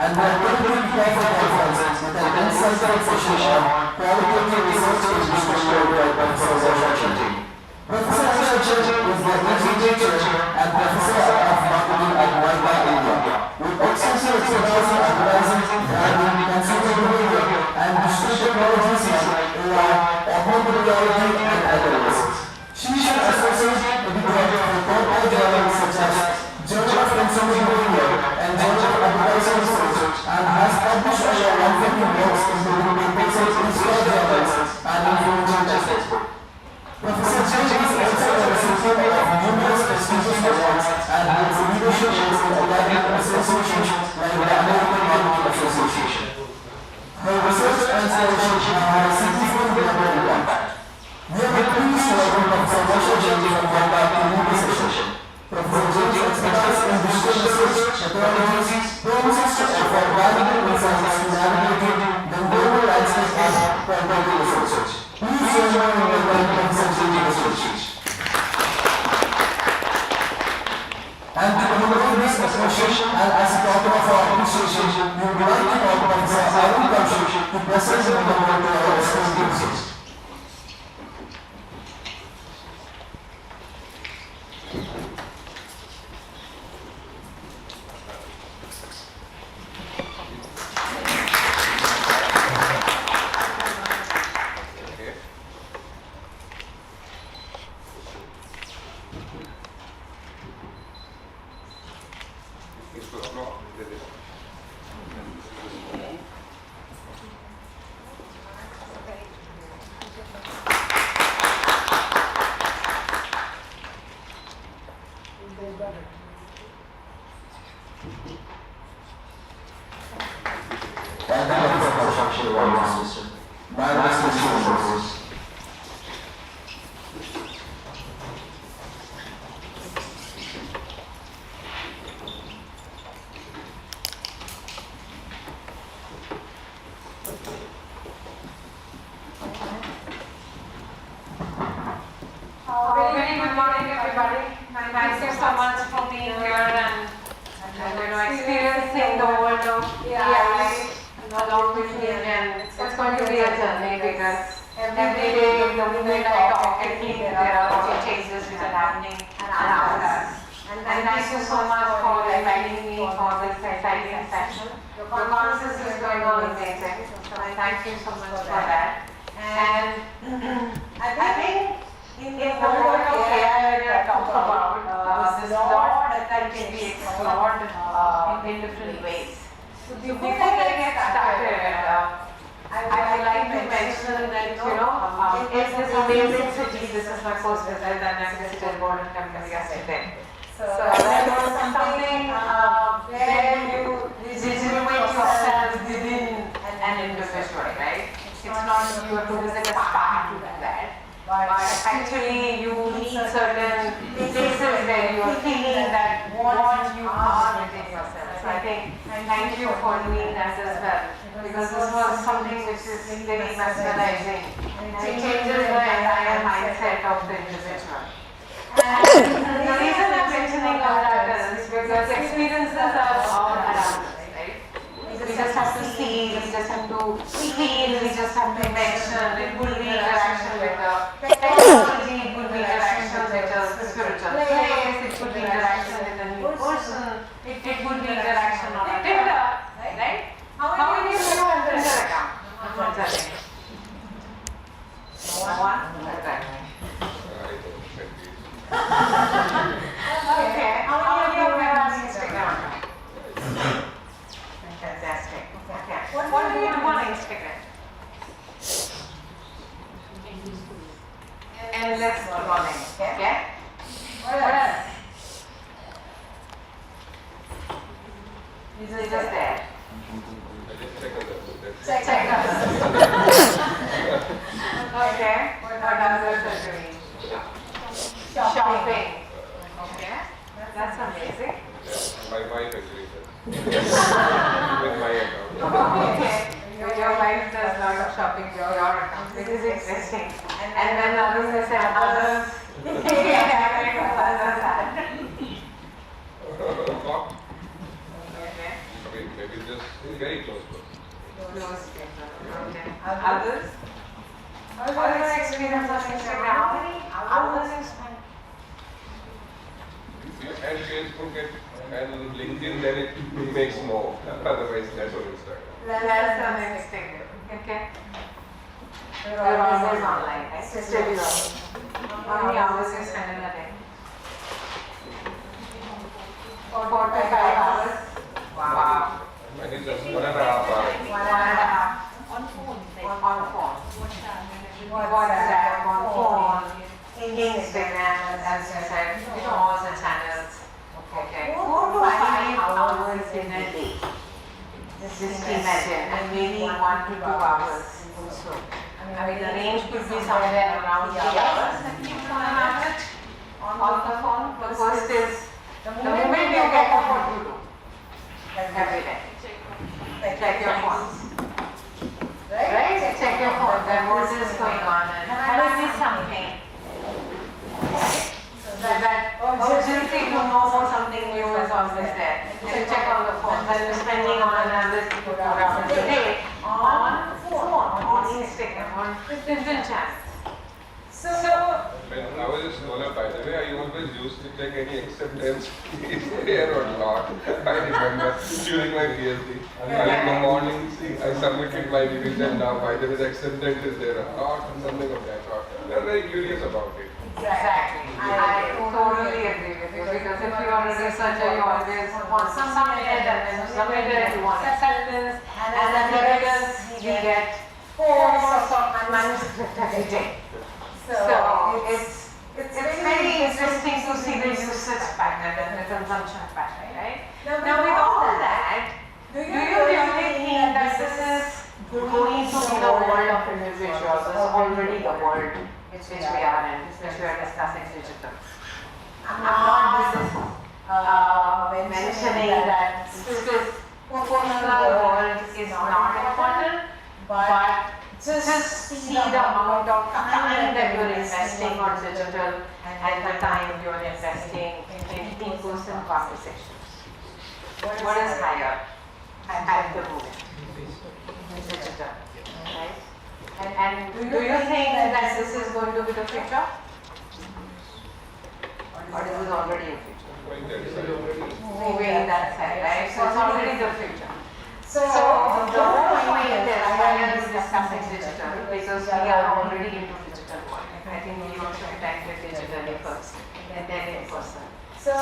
and we are delivering perfect conferences with an insightful session on qualitative research in digital by Professor Zashati. Professor Zashati is the executive chair and professor of marketing at Noida, India. With extensive expertise in advertising, branding, consumer behavior, and digital technologies like AI, augmented reality, and analytics. She is an associate editor for top journals such as Journal of Consumer Behavior and Journal of Advertising Research, and has published over 150 books including papers in in-store journals and influential textbooks. Professor J is also a recipient of numerous prestigious awards and holds leadership roles in academic associations like the American Marketing Association. Her research and scholarship have had a significant global impact. We are pleased to welcome Professor Vasha Jain from Noida to lead this session. Professor Jain's expertise in digital research methodologies promises to offer valuable insights to navigate the global landscape of quantitative research. Please join me in welcoming Professor Jain to the stage. And to commemorate this occasion and as a token of our appreciation, we would like to call Professor Arun Kaushik to present the memorial to our esteemed guests. Maybe just was very close. Close people. Okay. Others? What is your experience of Instagram? How many hours you spend? And Facebook and LinkedIn, then it makes more. Otherwise, that's what Instagram. Less than Instagram. Okay. You're always online, right? Steady always. How many hours you spend in a day? 4 to 5 hours. Wow. I think just 1.5 hours. 1.5. On phone. On phone. WhatsApp, on phone, Instagram, as you said, all the channels. Okay. 4 to 5 hours in a day. Just imagine, and maybe 1 to 2 hours also. I mean, the range could be somewhere around 3 hours that you can average on the phone. The first is the moment you get up, what you do every day. Check your phones. Right? Check your phone. Then what is going on? And have I missed something? So that urgency to know something new is always there. So check on the phone. Then you're spending on another 4 hours a day on phone, on Instagram, on different channels. So When I was a scholar, by the way, I always used to check any acceptance is there or not. I remember during my PhD. In the morning, I submitted my revision now. By the way, the acceptance is there or not, and something of that sort. I'm very curious about it. exactly. I totally agree with you because if you are a researcher, you always want some submitted and then submitted, you want acceptance, and then because we get 4 manuscripts every day. So it's very interesting to see the usage pattern and the consumption pattern, right? Now with all that, do you really think that this is going to be the world of individuals? It's already the world which we are in, which we are discussing digital. I'm not mentioning that this personal world is not important, but just see the amount of time that you're investing on digital and the time you're investing in in-person conversations. What is higher at the moment? Digital, right? And do you think that this is going to be the future? Or this is already a future? Moving in that side, right? So it's already the future. So the whole point is why we are discussing digital because we are already into digital world. I think we also connect with digitally first and then in person. So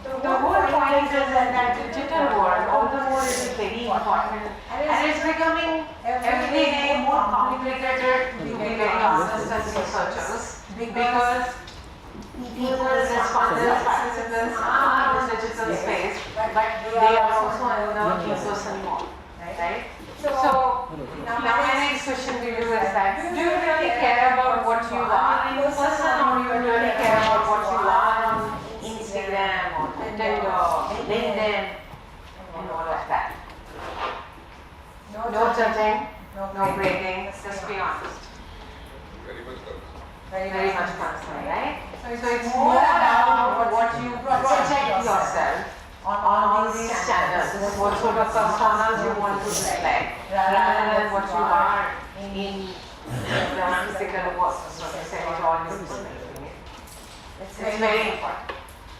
the whole point is that digital world, all the more it is very important and it's becoming every day more complicated to be very honest as researchers because people, respondents, participants are in digital space, but they are also in the in-person mode, right? So now my next question to you is that, do you really care about what you are in person, or do you really care about what you are on Instagram or Twitter or LinkedIn and all of that? No judging, no grading, just be honest. Very much concerned, right? So it's more about what you project yourself on all these channels, what sort of personas you want to reflect, rather than what you are in the physical world, so to say, with all your perspective. It's very important.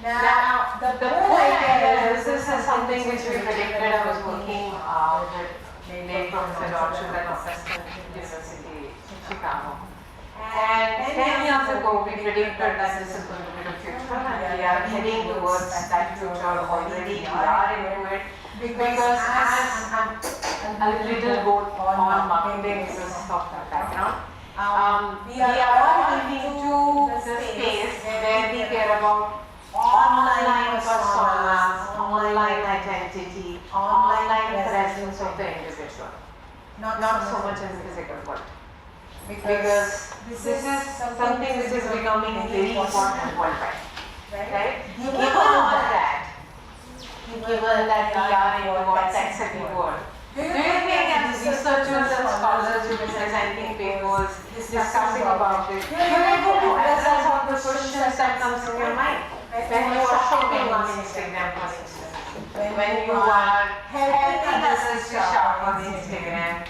Now, the whole idea is this is something which we predicted. I was working with late Professor George at Northwestern University in Chicago. And 10 years ago, we predicted that this is going to be the future, and we are heading towards that future already. We are into it because as a little boat on marketing business of the background, we are all into the space where we care about online personas, online identity, online presence of the individual, not so much in the physical world. Because this is something which is becoming very important worldwide, right? Given all that, given that we are in a tech-savvy world, do you think as researchers and scholars who are presenting papers, discussing about it, you're able to address all the questions that comes in your mind when you are shopping on Instagram, for instance, when when you are helping others to shop on Instagram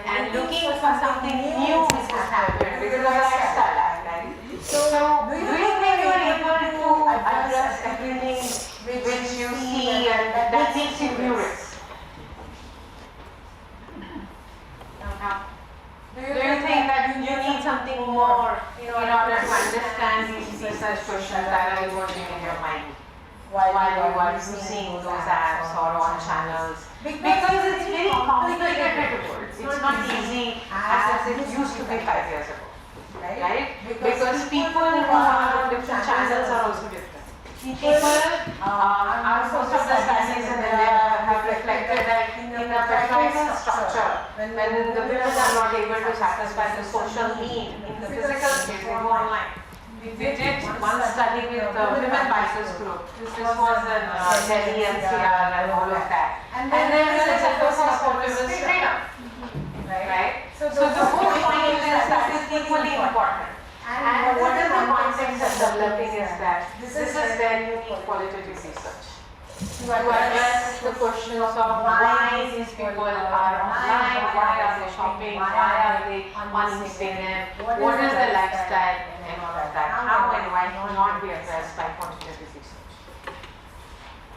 and looking for something new which has happened because of lifestyle, right? So, do you think you are able to address everything which you see and that makes you curious? Do you think that you need something more in order to understand these research questions that are emerging in your mind while you are using those apps or on channels? Because it's very complicated words. It's not easy as it used to be 5 years ago, right? Because people who are on different channels are also different. People, most of the studies in India have reflected that in the patriarchal structure, when the women are not able to satisfy the social need in the physical space, they go online. We did one study with the women bikers group. This was in Delhi, NCR and all of that. And then the focus was women's freedom. Right? So the whole point is that it's equally important. And what is the context of developing is that this is where you need qualitative research to address the questions of why these people are online, why are they shopping, why are they on Instagram, what is the lifestyle and all of that, how and why not be addressed by quantitative research.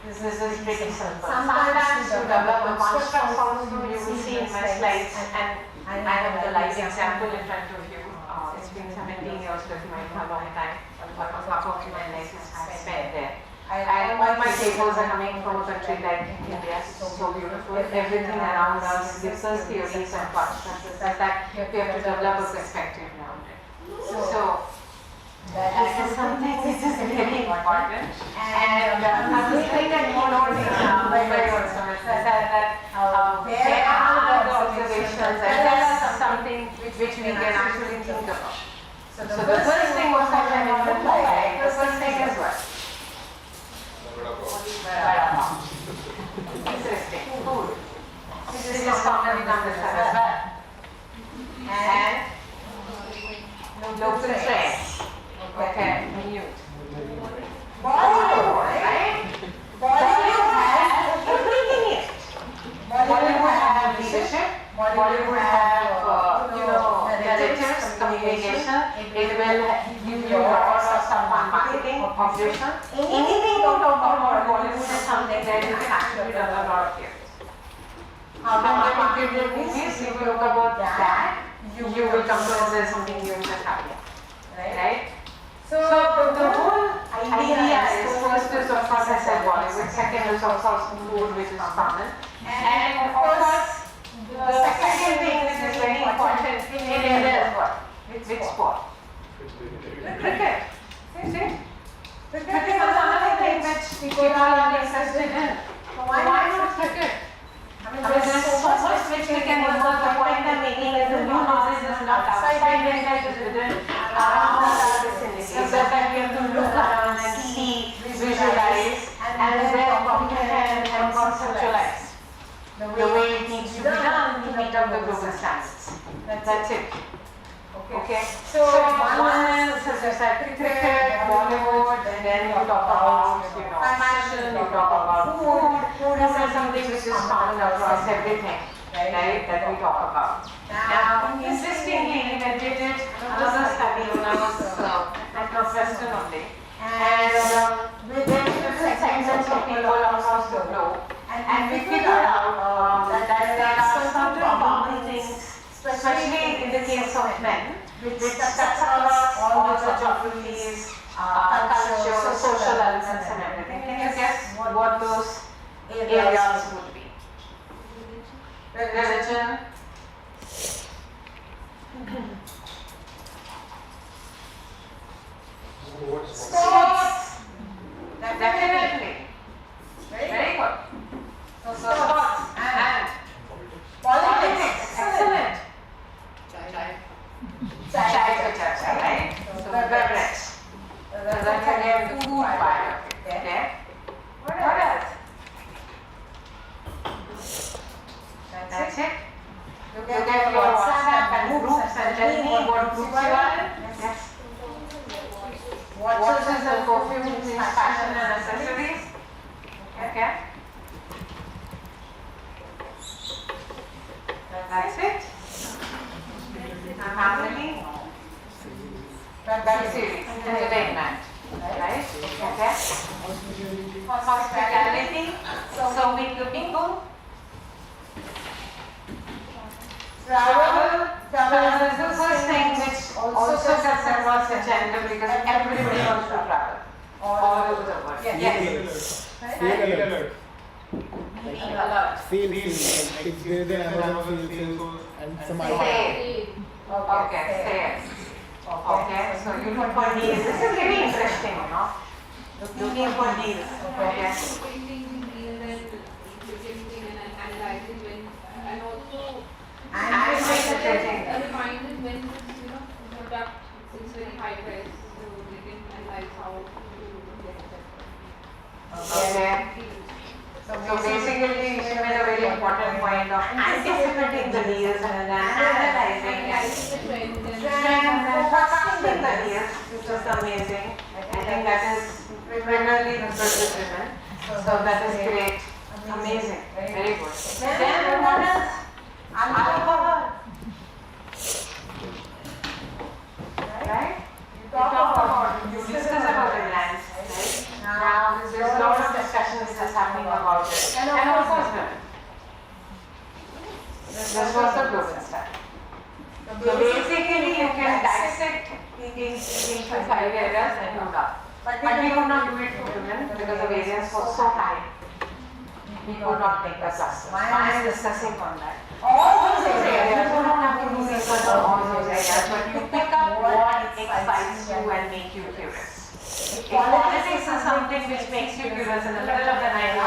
This is pretty simple. Sometimes you develop a construct also, you will see in my slides, and I have the live example in front of you. It's been 17 years, but it might be a long time. But half of my life is spent there. And all my tables are coming from a country like India, so beautiful. Everything around us gives us theories and constructs that we have to develop a perspective around it. So that is something which is really important. And another thing that you note in Mumbai also is that there are the observations and there is something which we can actually think about. So the first thing was that I in Mumbai, the first thing is what? Interesting. Food. This is common in Amritsar as well. And local trends. Okay, mute. Bollywood, right? Bollywood has everything in it. Bollywood have leadership. Bollywood have, narratives, communication. It will give you lots of some marketing, operation. Anything you talk about Bollywood is something that you can actually develop a lot of theories. When you give movies, if you look about that, you will come to know there's something new that happened. Right? So the whole idea is first is of course I said Bollywood, second is of course food which is common, and of course the second thing which is very important in India is what? Which sport? Cricket. See? Cricket is another thing which people are interested in. Why not cricket? I mean there's so much which we can learn. The point I'm making is the new knowledge is not outside India, it is within around our vicinity. So that we have to look around and see, visualize, and then comprehend and conceptualize the way it needs to be done to meet up the global standards. That's it. Okay. So one is, as I said, cricket, Bollywood, and then you talk about, fashion, you talk about food. Food is something which is common across everything, right, that we talk about. Now, interestingly, when we did another study when I was at Northwestern only, and we did different segments of people across the globe, and we figured out that there are certain common things, especially in the case of men, which cuts across all the geographies, culture, social elements and everything. Can you guess what those areas would be? Religion, sports, definitely. Very good. So sports and politics, excellent. Chai culture, right? So beverage. That's again food part of it. Okay. What else? That's it. Look at your WhatsApp and groups and tell me what groups you are in. Yes. Watches and perfumes, fashion and accessories. Okay. hospitality, serving the people. Travel is the first thing which also cuts across the gender because everybody wants to travel all over the world. Yes. Feel alert. Being alert. Feel. Like if there is an Amazon feel and some other. Say. Okay, say it. Okay, so you look for deals. This is very interesting, you know. Looking for deals. Okay. And also And reminded when product is very high price, so they can analyze how to get it. Okay. So basically, you made a very important point of anticipating the deals and then analyzing Analyzing the trends trends and then forecasting the deals, which is amazing. I think that is primarily driven. So that is great. Amazing. Very good. Then what else? Alcohol. Right? You talk about, you discuss about the lands, right? Now, there's a lot of discussions that's happening about it. And of course, this was the global study. So basically, you can dissect into 5 areas and do that. But we could not do it for women because the variance was so high. We could not make the clusters. I am discussing on that. All those areas, you don't have to do research on all those areas, but you pick up what excites you and make you curious. If politics is something which makes you curious in the middle of the night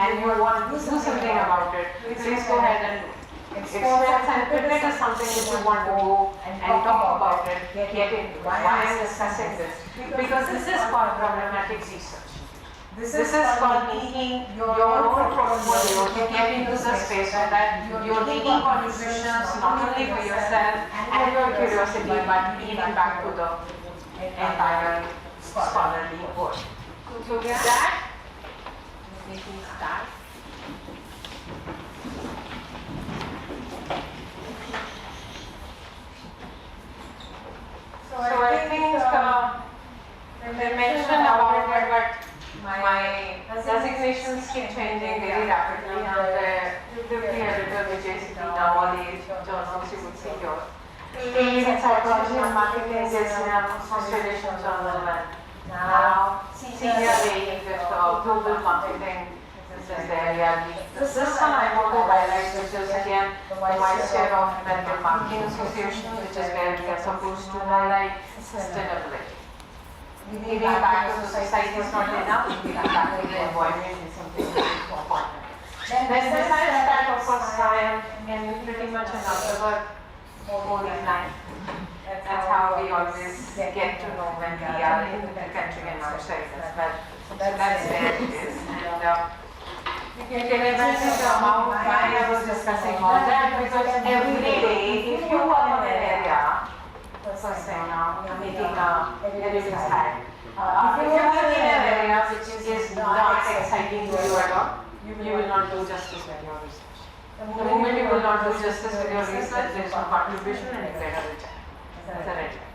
and you want to do something about it, please go ahead and do it. If sports and fitness is something which you want to go and talk about it, get into it. Why I am discussing this? Because this is called problematic research. This is called making your own portfolio to get into the space so that you're making contributions not only for yourself and your curiosity but even back to the entire scholarly world. So with that, we can start. So I think they mentioned about it, but my designations keep changing very rapidly. I'm the deputy editor of JCP now, all the journals you would see here. In psychology and marketing, JCM, Australian journal, and now senior AE with global marketing. This is the area. This one I want to highlight, which is again the vice chair of American Marketing Association, which is where we are supposed to highlight sustainability. Giving back to the society is not enough, giving back to the environment is something very important. Then besides that, of course, I am pretty much an observer for these lines. That's how we always get to know when we are in the country and outside as well. So that's where it is. And you can imagine the amount why I was discussing all that, because every day, if you work on an area, first thing now, you're making a editing side. If you work in an area which is not exciting to you at all, you will not do justice with your research. The moment you will not do justice with your research, there is no contribution and you get a reject. That's a reject.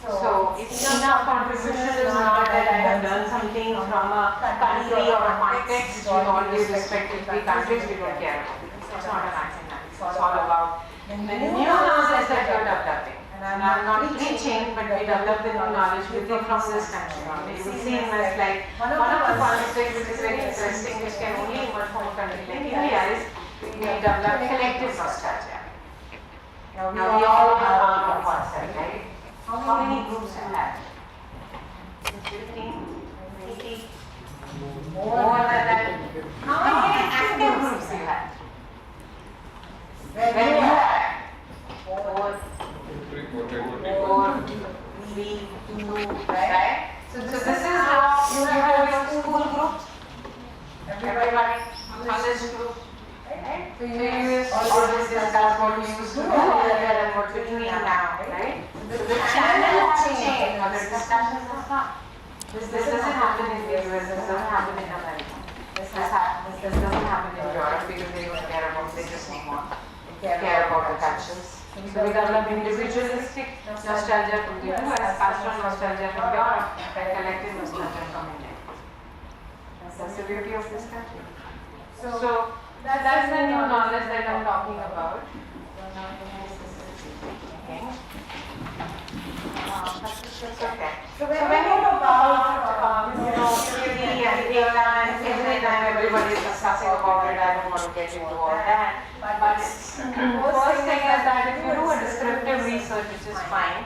So, if enough contribution is not that I have done something from a country or a context, with all due respect to the countries, we don't care about it. It's not a fancy man. It's all about the new knowledge that you're developing. And I'm not teaching, but we develop the new knowledge within from this country. You will see in my slide, one of the concepts which is very interesting, which can only emerge from a country like India is we develop collective nostalgia. Now we all have our own concept, right? How many groups you have? 15, 20, more than that. How many active groups you have? When you have 4, 3, 2, right? So this is how you have your school groups. Everybody, college group. Right? So you always discuss what you used to do earlier and what you're doing now, right? So the channel has changed, but the discussions have not. This doesn't happen in the US, this doesn't happen in America. This doesn't happen in Europe because they don't care about, they just want to care about the cultures. So we develop individualistic nostalgia from the US, pastoral nostalgia from Europe, and collective nostalgia from India. beauty of this country. So that's the new knowledge that I'm talking about. Okay. Okay. So when we talk about theory and data and every time everybody is discussing about it, I don't want to get into all that. But first thing is that if you do a descriptive research, which is fine.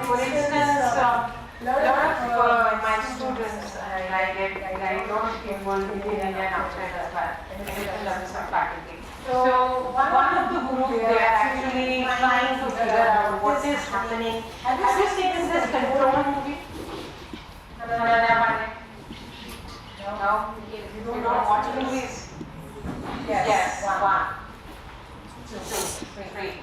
For instance, a lot of my students, and I get a lot of people in India and outside as well, in different levels of faculty. So one of the group, they are actually trying to figure out what is happening. Have you seen this Control movie? No? You don't watch movies? Yes. 1, 2, 3.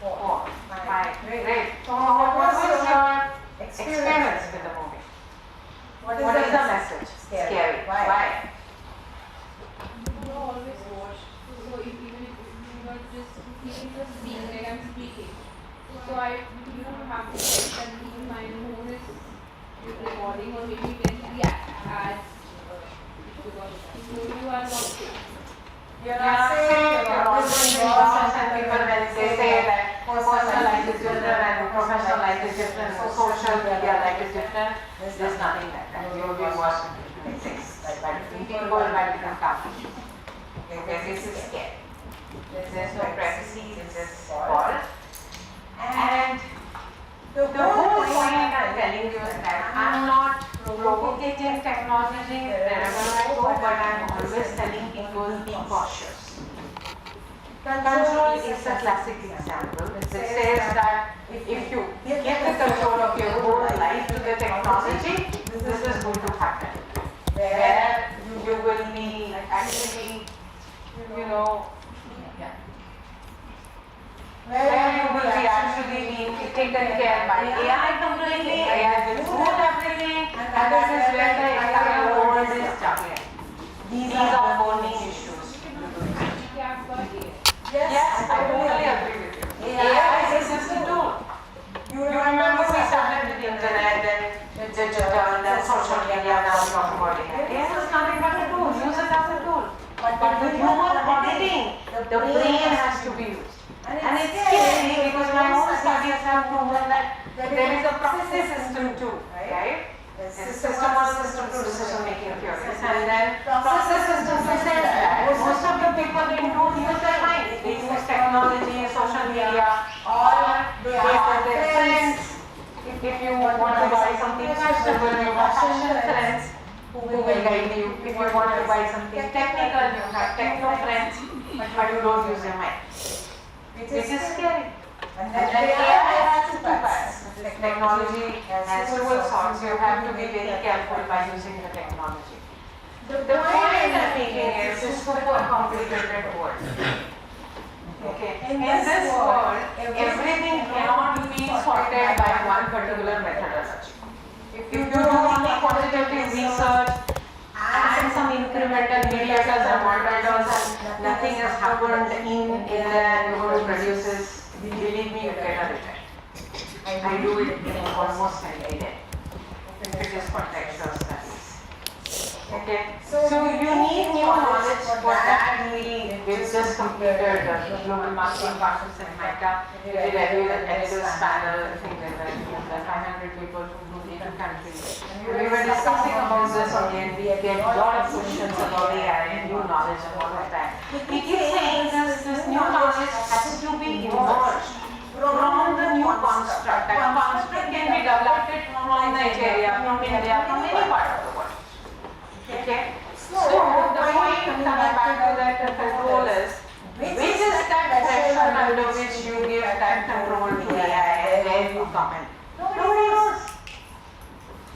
4, 5. Great. So what was your experience with the movie? What is the message? Scary. Why? You always watch. So if even if you are just being like I'm speaking, so I have to check that my phone is recording or maybe you can react as because you are not safe. You're not saying you're always involved and people when they say that personal life is different and professional life is different, so social media life is different, there's nothing like that. You'll be watching different things, by different people, by different companies. Okay, this is scary. There's no privacy, this is called. And the whole point I'm telling you is that I'm not propagating technology wherever I go, but I'm always telling people be cautious. Control is a classic example. It says that if you give the control of your whole life to the technology, this is going to happen. Where you will be actually, where you will be actually being taken care by AI completely, AI will rule everything, and this is where the entire world is juggling. These are burning issues. Yes, I totally agree with you. AI is a system tool. You remember we started with the internet and digital and social media, now we're talking about AI. AI is nothing but a tool, use it as a tool. But with human auditing, the brain has to be used. And it's scary because my own studies have proven that there is a proxy system too, right? System 1, system 2 decision making theories. And then proxy system says that most of the people they don't use their mind. They use technology, social media, or they are their friends. If you want to buy something fashionable, you have fashion friends who will guide you. If you want to buy something technical, you have techno friends, but you don't use your mind. Which is scary. And AI has two parts. Technology has dual sorts. You have to be very careful by using the technology. The point I'm making is it's super complicated world. Okay. In this world, everything cannot be sorted by one particular methodology. If you do only quantitative research and some incremental mediators and moderators and nothing has happened in there, you're going to produce this, believe me, you get a return. I do it almost every day. If it is contextual studies. Okay, so you need new knowledge for that. We've just completed the global marketing partners in MITA. We did editors panel, I think there were 500 people from 2 countries. We were discussing about this only and we get a lot of questions about AI and new knowledge and all of that. We keep saying this new knowledge has to be emerged from the new construct. That construct can be developed from Nigeria, from India, from any part of the world. Okay? So the point coming back to that control is, which is that threshold under which you give that control to AI and where you come in? Nobody knows.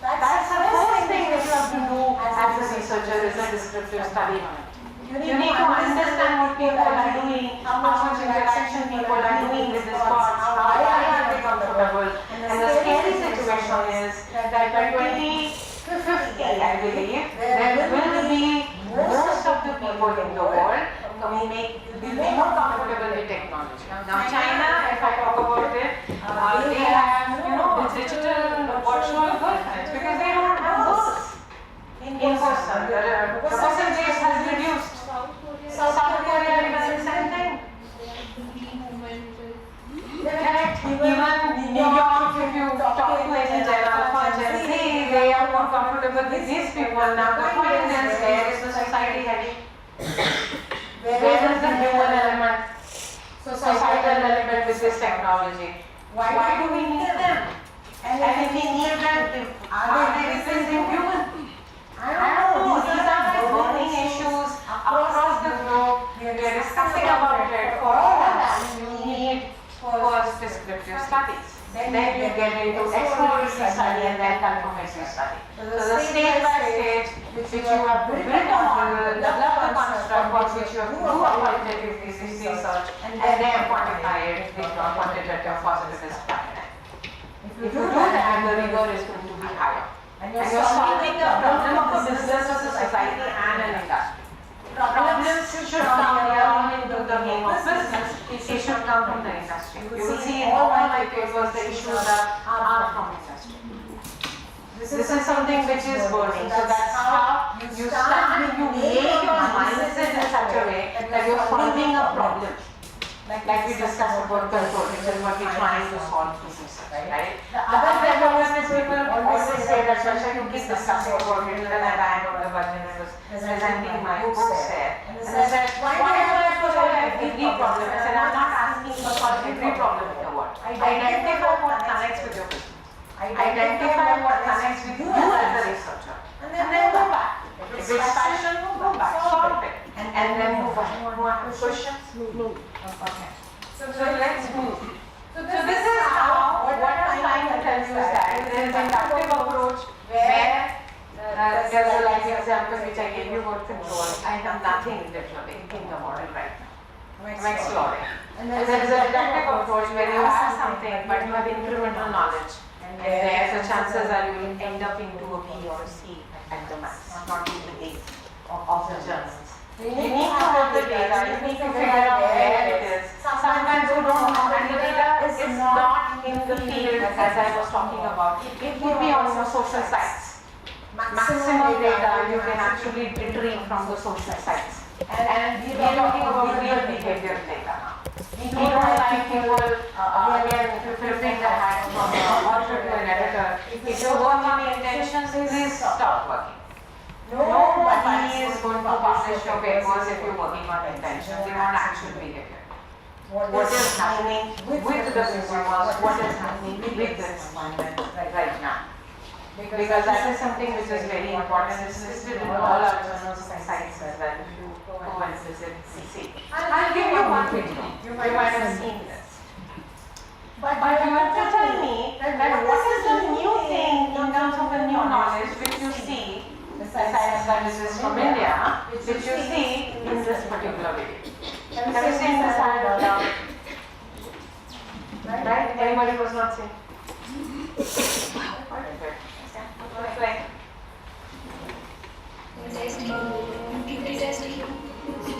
That's the first thing that you have to do as a researcher is a descriptive study on it. You need to understand what people are doing, how much interaction people are doing with this bots, how are they comfortable. And the scary situation is that by 2050, I believe, there will be most of the people in the world will be more comfortable with technology. Now China, if I talk about it, they have, digital virtual girlfriends because they don't have girls. In these people, now the point is, where is the society heading? Where is the human element, societal element with this technology? Why do we need them? And if we need them, are they replacing human? I don't know. These are the burning issues across the globe. We are discussing about it. For all that, you need first descriptive studies. Then you get into exploratory study and then confirmatory study. So the stage by stage, which you have to build on, develop the construct for which you have to do a qualitative research and then quantify it with your quantitative positivist paradigm. If you do that, the rigor is going to be higher. And you're solving the problem of a business, a society, and an industry. Problems should come down into the game of business, it should come from the industry. You will see in all my papers the issues are from industry. This is something which is burning. So that's how you start, you make your mindset in such a way that you're solving a problem. Like we discussed about control, which is what we're trying to solve through research, right? The other development people always say that, Shasha, you keep discussing about it, and I know the when I was presenting my books there. And I said, why do I have to solve every problem? I said, I'm not asking you to solve every problem in the world. Identify what connects with your business. Identify what connects with you as a researcher. And then go back. If it's passion, go back, solve it. And then move on. More questions? No. Okay. So let's move. So this is how, what I'm trying to tell you is that there is an inductive approach where there's a like example which I gave you about control. I have nothing literally in the model right now. I'm exploring. And there is a deductive approach where you have something but you have incremental knowledge. And there the chances are you will end up into a B or a C at the max, not in the A of the journals. You need to have the data, you need to figure out where it is. Sometimes you don't know, and the data is not in the field as I was talking about. It could be on your social sites. Maximum data you can actually retrieve from the social sites. And we are talking about real behavior data now. We don't like people, again, flipping the hat from an author to an editor. If you're working on intentions, please stop working. Nobody is going to publish your papers if you're working on intentions. They want actual behavior. What is happening with the consumers, what is happening with this environment right now. Because that is something which is very important. It's listed in all our journals and sites as well. If you go and visit CC. I'll give you one video. You might have seen this. But you have to tell me that what is the new thing in terms of the new knowledge which you see, besides that this is from India, which you see in this particular video. Have you seen this ad? Right? Anybody was not seeing?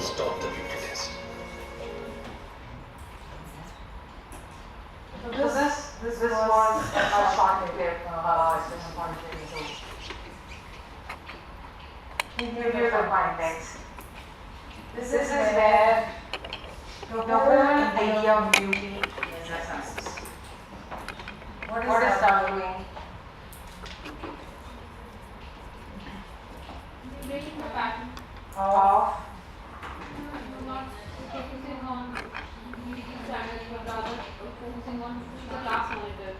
Stop the beauty test. So this was a short clip. Just wanted to give you the context. This is where the whole idea of beauty is essence. What is that doing? Breaking the pattern. Of Not focusing on beauty standards, but rather focusing on the class monitor.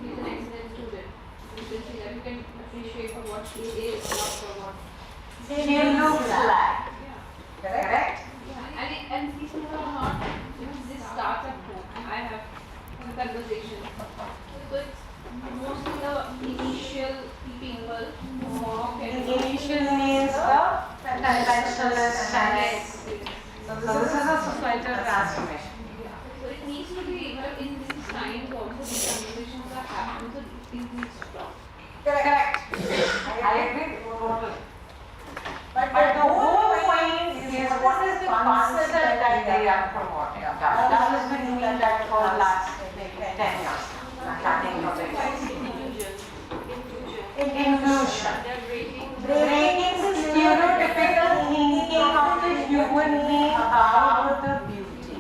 He's an excellent student. You can see that you can appreciate for what he is, not for what. she looks like. Yeah. Correct? Yeah. And these people are not, this starts at home. I have a conversation. So it's mostly the initial people who can. Initial means the conventionalist Chinese. So this is a societal transformation. Yeah. So it needs to be, but in these times also these conversations are happening, so it needs to stop. Correct. I agree totally. But the whole point is what is the concept that they are promoting. That has been doing that for the last 10 years. Starting from the inclusion. Breaking the stereotypical thinking of the human being about the beauty.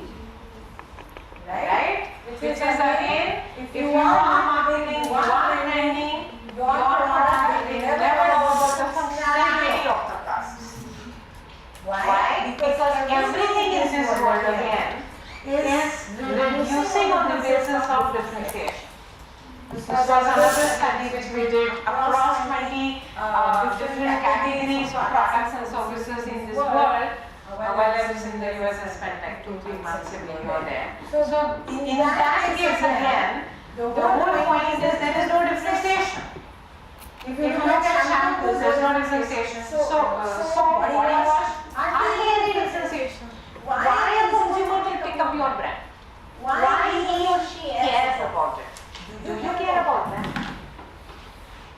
Right? Which is again, if you are marketing, you are branding, your product will never know about the categories of products and services in this world. While I was in the US, I spent like 2-3 months every year there. So in that case again, the whole point is there is no differentiation. If you look at shampoos, there's no differentiation. So body wash, hardly any differentiation. Why a consumer will pick up your brand? Why he or she cares about it? Do you care about that?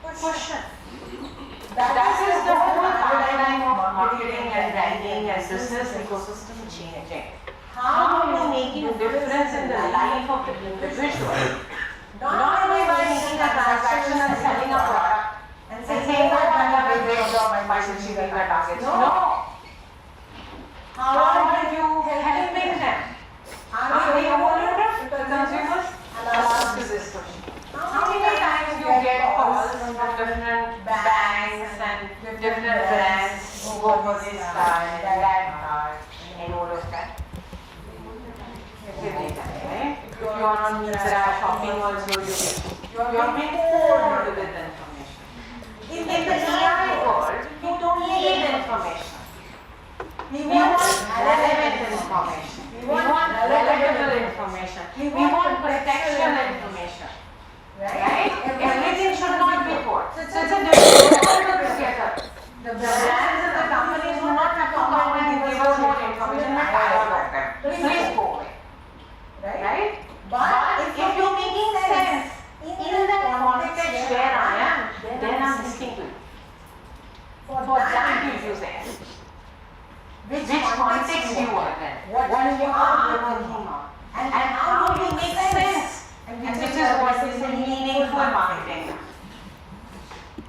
Question. That is the whole paradigm of marketing and branding and business ecosystem changing. How do you make a difference in the life of the individual? Not only by making a transaction and selling a product and saying that I have a great job by achieving my targets. No. How are you helping them? Are they overloaded, the consumers? And I'll ask you this question. How many times you get calls from different banks and different brands who go for this card and that card and all of that? Every time, right? If you are on Myntra shopping also, you are being poured with information. In the AI world, you don't need information. We want relevant information. We want relatable information. We want contextual information. Right? Everything should not be poured. So it's a different world together. The brands and the companies do not have to come and give us more information. We're tired of them. Please go away. Right? But if you're making sense in that context where I am, then I'm listening to you. For that you use it. Which context you are in, what you are working on, and how you make sense. And which is what is meaningful marketing.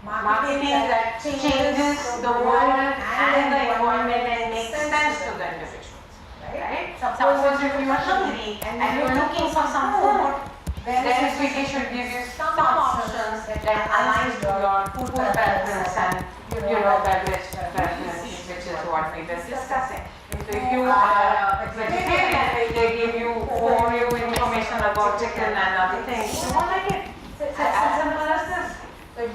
Marketing that changes the world and the environment and makes sense to the individuals. Right? Suppose if you are hungry and you're looking for some food, then we should give you some options that aligns to your food preference and beverage preference, which is what we were discussing. If you are a vegetarian, they give you more information about chicken and other things. You won't like it. It's as simple as this.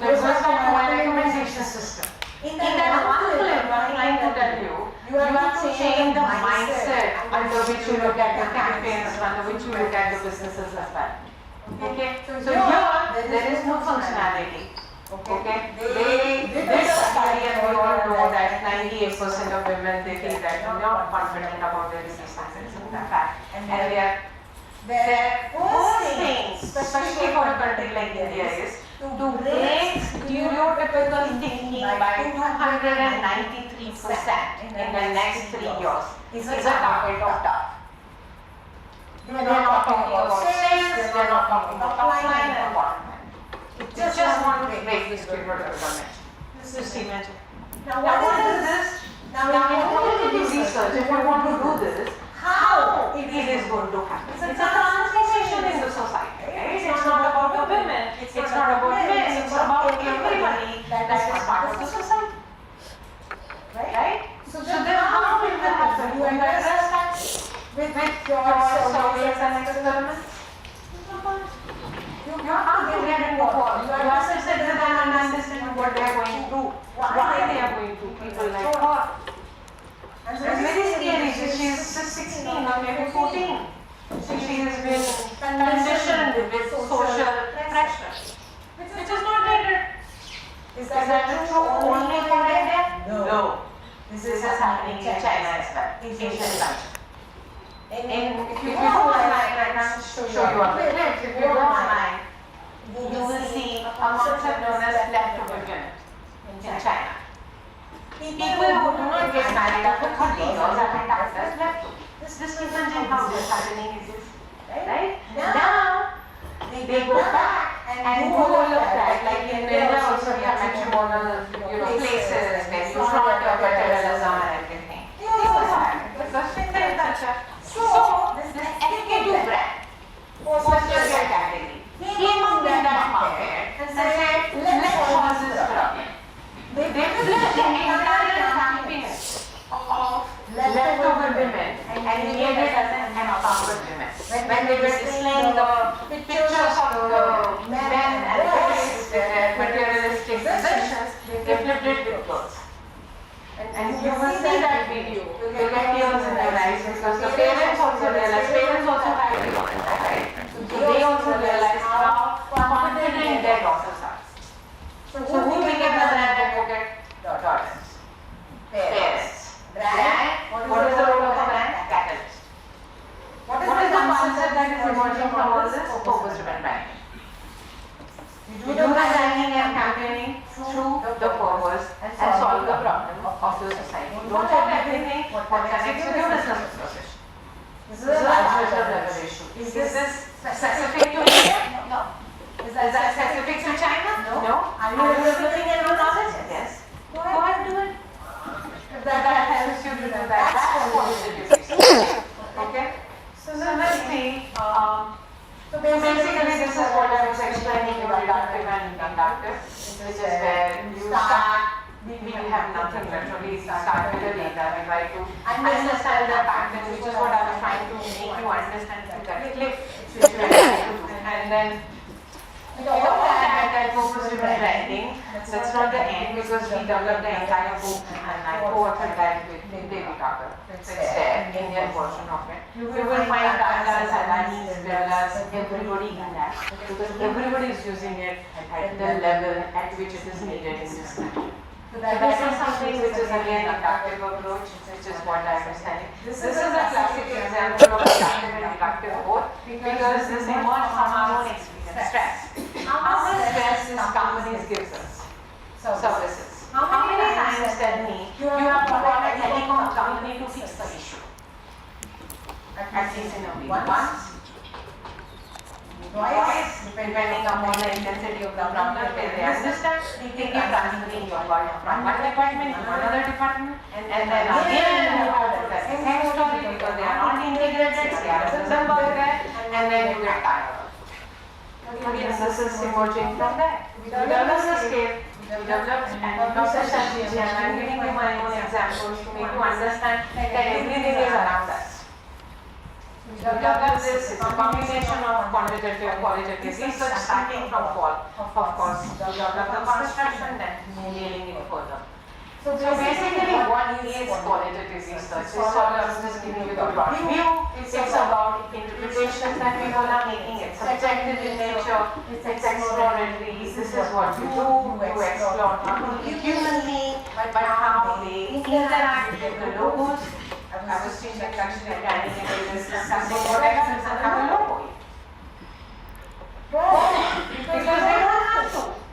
There's no recommendation system. In that one clip, I'm trying to tell you, you have to change the mindset under which you look at the campaigns, under which you look at the businesses as well. Okay? So here, there is no functionality. Okay, they did a study and we all know that 98% of women, they feel that they're not confident about their disease success in fact. And their first thing, especially for a country like India, is to break stereotypical thinking by 293% in the next 3 years. Is a target of that. They are not talking about sales, they are not talking about offline and bottom line. Just want to break this stereotypical dimension. This is dimension. Now what is this? Now if you want to do research, if you want to do this, how it is going to happen? It's a transformation in the society, right? It's not about the women, it's not about men, it's about everybody that is part of the society. Right? So then how will that happen? You address that with your surveys and experiments? You have to get involved. You have to sit with them and understand what they are going through, why they are going through. People like her. And it's very scary. She is just 16 or maybe 14. She has been conditioned with social pressure, which is not needed. Is that true only for India? No. This is happening in China as well, in Asian culture. If you go online, I can show you on the clip. If you go online, you will see a concept known as leftover women in China. People who do not get married after 30 years are tagged as leftovers. This isn't how this happening is, right? Now they go back and do all of that. Like in India also we have matrimonial places where you flaunt your materialism and everything. They also have it because Indian culture. So this executive brand for social care category came up in that market and said, let's cause this problem. They flipped the entire happiness of leftover women and made it as an empowered women. When they were displaying the pictures of the men and boys with their materialistic possessions, they flipped it with girls. And you will see that video. You will get tears in your eyes because the parents also realize, parents also have children, right? So they also realize how confident their daughters are. So who became the brand advocate? Daughters. Parents. Brand. What is the role of a brand? Catalyst. What is the concept that is emerging from all this? Purpose-driven branding. You do the branding and campaigning through the purpose and solve the problem of the society. Don't have everything what connects with your business proposition. This is a cultural revolution. Is this specific to India? No. Is that specific to China? No. Are you developing a new knowledge? Yes. Go ahead and do it. If that helps you to do that, that's positive research. Okay? So let's see. So basically this is what I was explaining about deductive and inductive, which is where you start, we have nothing literally, start with the data, we try to understand the pattern, which is what I was trying to make you understand through that clip, which we are trying to do. And then that purpose-driven branding, that's not the end because we developed the entire book and I co-authored that with David Tucker. It's there, Indian version of it. You will find Tatas, Adanis, Birlas, everybody in that because everybody is using it at the level at which it is needed in this country. So that is something which is again a inductive approach, which is what I was saying. This is a classic example of inductive and deductive both because this emerged from our own experience. Stress. How much stress this companies gives us? Services. How many times tell me you have to call a telecom company to fix the issue? At least in a week. Once? Twice? Depending upon the intensity of the problem, they understand, they keep transferring your work from one department to another department, and then again you have to do the same story because they are not integrated, they are assembled there, and then you get tired. Again, this is emerging from that. We developed the scale, we developed and strategy, and I'm giving you my own examples to make you understand that everything is around us. We developed this, it's a combination of quantitative, qualitative research starting from fall. Of course, we developed the construction, then nailing it further. So basically what is qualitative research? It's all about just giving you the broad view. It's about interpretations that people are making. It's subjective in nature. It's exploratory. This is what you do. You explore not only humanly, but how they interact with the logos. I was teaching actually animated this discussing what happens and have a logo. Because they don't have to.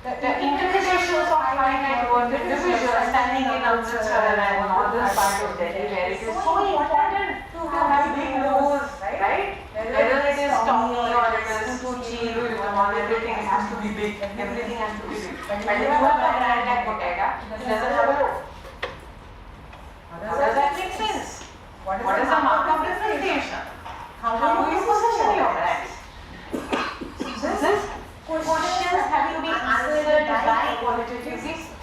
The interpretations of high net worth individuals standing in Amritsar and all this part of Delhi where it is so important to have big logos, right? Whether it is Tommy or it is Gucci, Louis Vuitton, everything has to be big. Everything has to be big. But if you have a brand like Bottega, it doesn't have a logo. How does that make sense? What is the mark of differentiation? How do you position your brand? This questions have to be answered by qualitative research.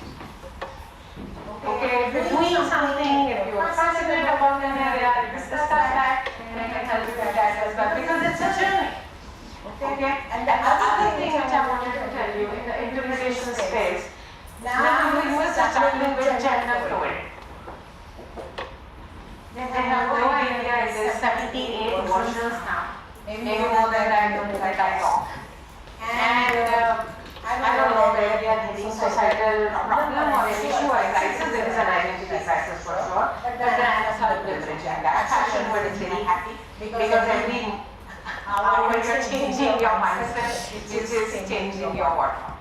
Okay, if you're doing something, if you are passionate about an area, discuss that, and I can help you with that as well because it's a journey. Okay, and the other thing which I wanted to tell you in the interpretation space, now we must start with gender fluid. They have no idea, it is 78 versions now, maybe more than that I talk. And I don't know where we are heading, societal problem or an issue or a crisis, there is an identity crisis for sure, but brands are leveraging that. Fashion world is very happy because every hour you're changing your mindset, which is changing your wardrobe.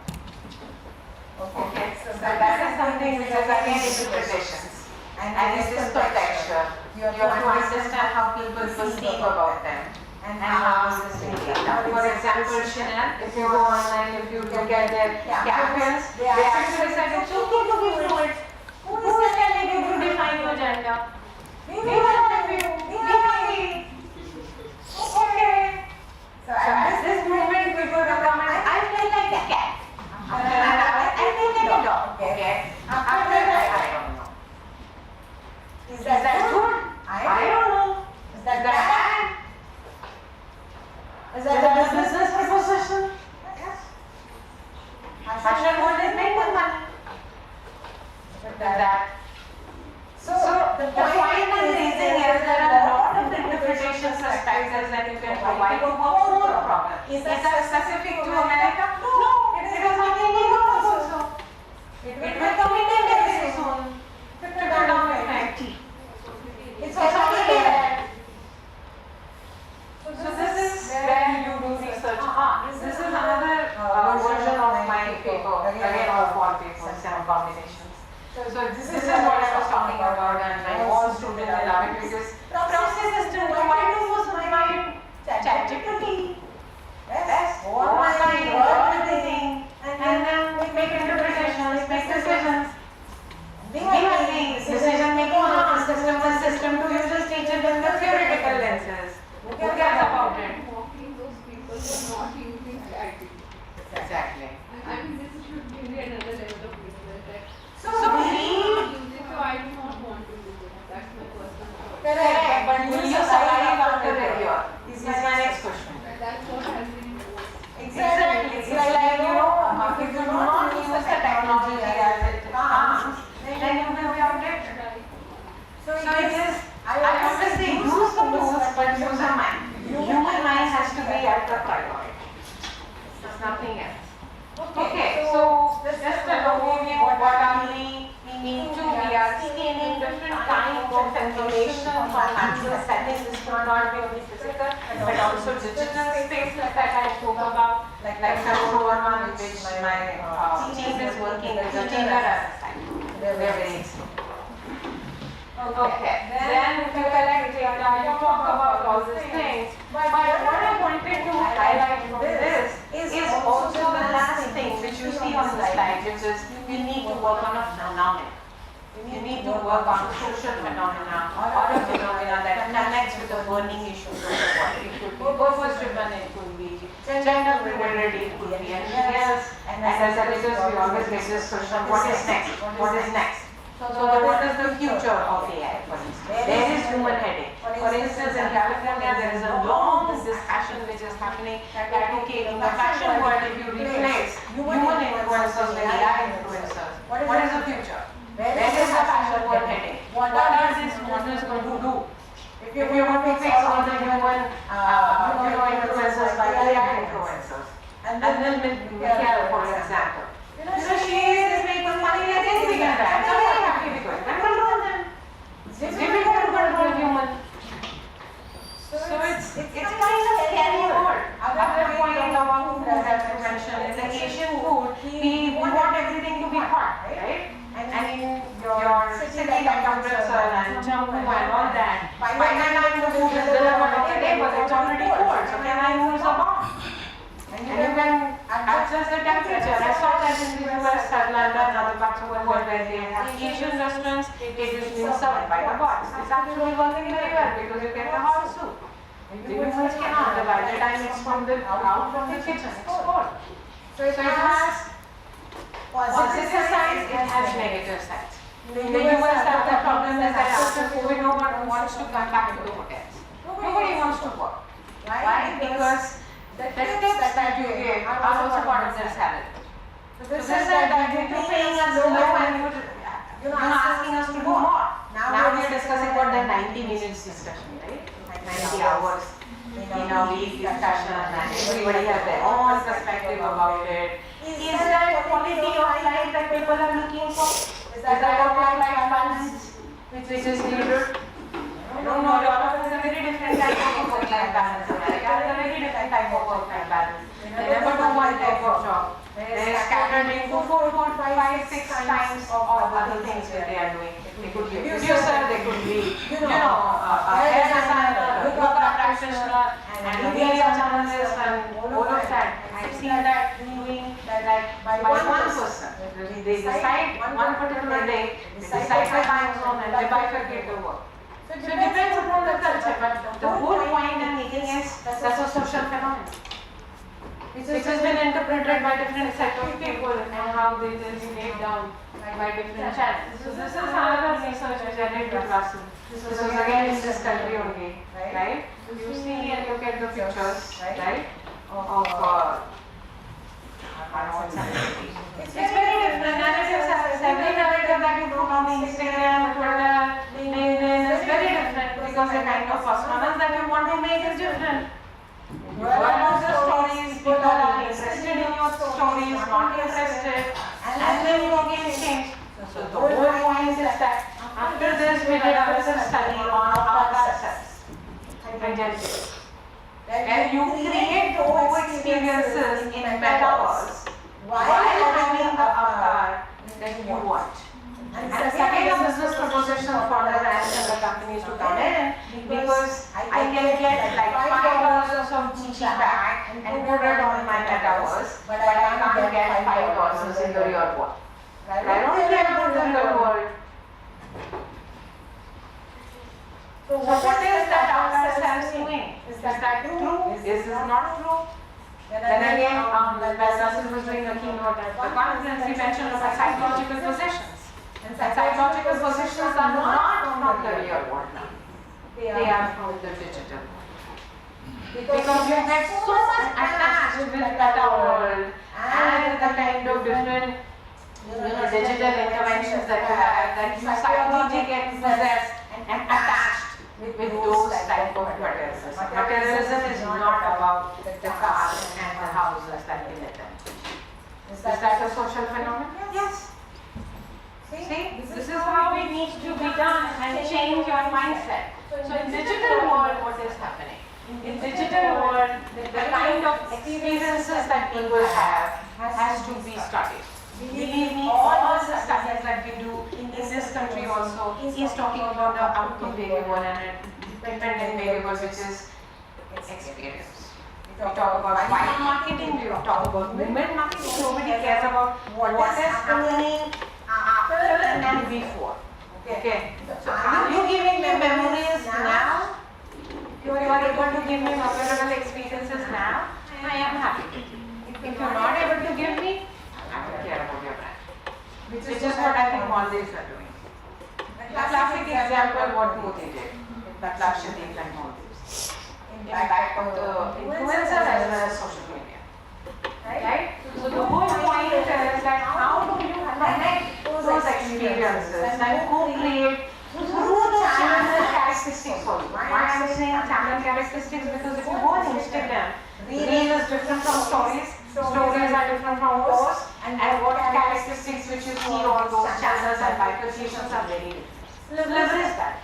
Okay, so that is something which is again interpretations and this is contextual. You have to understand how people perceive about them. And how is this being laid out? For example, Chanel, if you go online, if you look at their campaigns, they actually said it's okay to be fluid. Who is telling you to define your gender? We will help you. Be happy. Okay. So at this moment, people will come and I feel like a cat. I feel like a dog. Okay. After that, I don't know. Is that good? I don't know. Is that bad? Is that a business proposition? Yes. Fashion world is making money. But that. So the point I'm raising is there are a lot of interpretation perspectives that you can provide to a core problem. Is that specific to America? No, it is coming in Europe also. It will come in India very soon. Trickle-down effect. It's already there. So this is where you do research. This is another version of my paper, again of all papers and combinations. So this is what I was talking about, and all students love it because proxy system, why do most of my ChatGPT? Yes, online, everything, and then make interpretations, make decisions. We are making decision making on system to users, teachers, and the theoretical lenses. Who cares about it? Mocking those people who are not using ChatGPT. Exactly. I mean, this should be another level of research. So So we I do not want to do it. That's my personal choice. correct, but will you survive after a year? Is my next question. That's what has been imposed. Exactly. It's like, you know, if you do not use the technology as it comes, then you will be outdated. So it is, I always say use the tools, but use a mind. Human mind has to be at the priority. There's nothing else. Okay, so just an overview of what are we into. We are scanning different kinds of information from natural settings. This could not be only physical, but also digital spaces that I spoke about, like control one, which my team is working with the team at a site. They're very excited. Okay, then if you collect data, you talk about all these things. But what I wanted to highlight from this is also the last thing which you see on the slide, which is you need to work on a phenomenon. You need to work on social phenomena or a phenomena that connects with the burning issues of the world. It could be purpose-driven, it could be gender fluidity, it could be anything else. And as editors, we always get this question, what is next? What is next? So what is the future of AI, for instance? There is human heading. For instance, in California, there is a long discussion which is happening that, okay, in the fashion world, if you replace human influencers with AI influencers, what is the future? Where is the fashion world heading? What are these models going to do? If you want to fix all the human influencers by AI influencers, and then Mikhail, for example, she is making money against the brands. I'm very happy with it. And control them. It's difficult to control human. So it's kind of scary world. Other point about food that you mentioned is the Asian food. We want everything to be hot, right? And your city temperature and Jammu and all that. By the time the food is delivered on the table, it's already cold. So can I use a bomb? And you can adjust the temperature. I saw that in the US, Atlanta, and other parts of the world where they have Asian restaurants, it is being served by the bots. It's actually working very well because you get the hot soup. The humans cannot. By the time it's out from the kitchen, it's cold. So it has positive sides, it has negative sides. In the US, the problem is that after COVID, no one wants to come back to the hotels. Nobody wants to work. Why? Because the tips that you give are also part of their salary. So this is that you're paying us low and you're asking us to do more. Now we are discussing about the 90 minutes discussion, right? Like 90 hours in a week discussion, and everybody has their own perspective about it. Is that quality of life that people are looking for? Is that a work-life balance which is needed? I don't know, Europe is a very different type of work-life balance. America is a very different type of work-life balance. They never do one type of job. They are scattered into 4, 5, 6 times of other things that they are doing. They could be a producer, they could be, a hair designer, a yoga practitioner, and a media journalist, and all of that. I've seen that doing that by one person. They decide one particular day, they decide the time zone, and they bifurcate the work. So it depends upon the culture, but the whole point I'm making is that's a social phenomenon, which has been interpreted by different set of people and how they is laid down by different channels. So this is another research which I did with Russell. This was again in this country only, right? You see and look at the pictures, right? Of it's very different. Narratives have every narrative that you put on Instagram, Twitter, LinkedIn is very different because the kind of personas that you want to make is different. You put out the stories, people are interested in your stories, not interested, and then you again change. So the whole point is that after this we did a research study on our concepts, identity, where you create those experiences in metaverse while having the avatar that you want. And second, a business proposition for the brands and the companies to come in, because I can get like $5 of Gucci back and put it on my metaverse, but I can't get $5 in the real world. I don't care about the real world. So what is that avatar self doing? Is that true? Is this not true? Then again, when Russell was doing a keynote at the conference, he mentioned about psychological positions. And psychological positions are not from the real world now. They are from the digital world. Because you get so much attached with meta world and the kind of different digital interventions that you have, that you psychologically get possessed and attached with those type of materialism. Materialism is not about the cars and the houses that we live in. Is that a social phenomenon? Yes. See, this is how it needs to be done and change your mindset. So in digital world, what is happening? In digital world, the kind of experiences that people have has to be studied. Believe me, all the studies that we do in this country also is talking about the outcome variable and a dependent variable, which is experience. We talk about white marketing, we talk about movement marketing. Nobody cares about what is happening after and before. Okay. So are you giving me memories now? You are able to give me memorable experiences now? I am happy. If you are not able to give me, I don't care about your brand. Which is what I think Maldives are doing. The classic example what Modi did, the Lakshadweep and Maldives. Impact of the influencer as well as social media. Right? So the whole point is that how do you connect those experiences and co-create through the channel characteristics also. Why I am saying channel characteristics? Because if you go on Instagram, Reel is different from stories, stories are different from posts, and what characteristics which you see on those channels and bifurcations are very different. Leverage that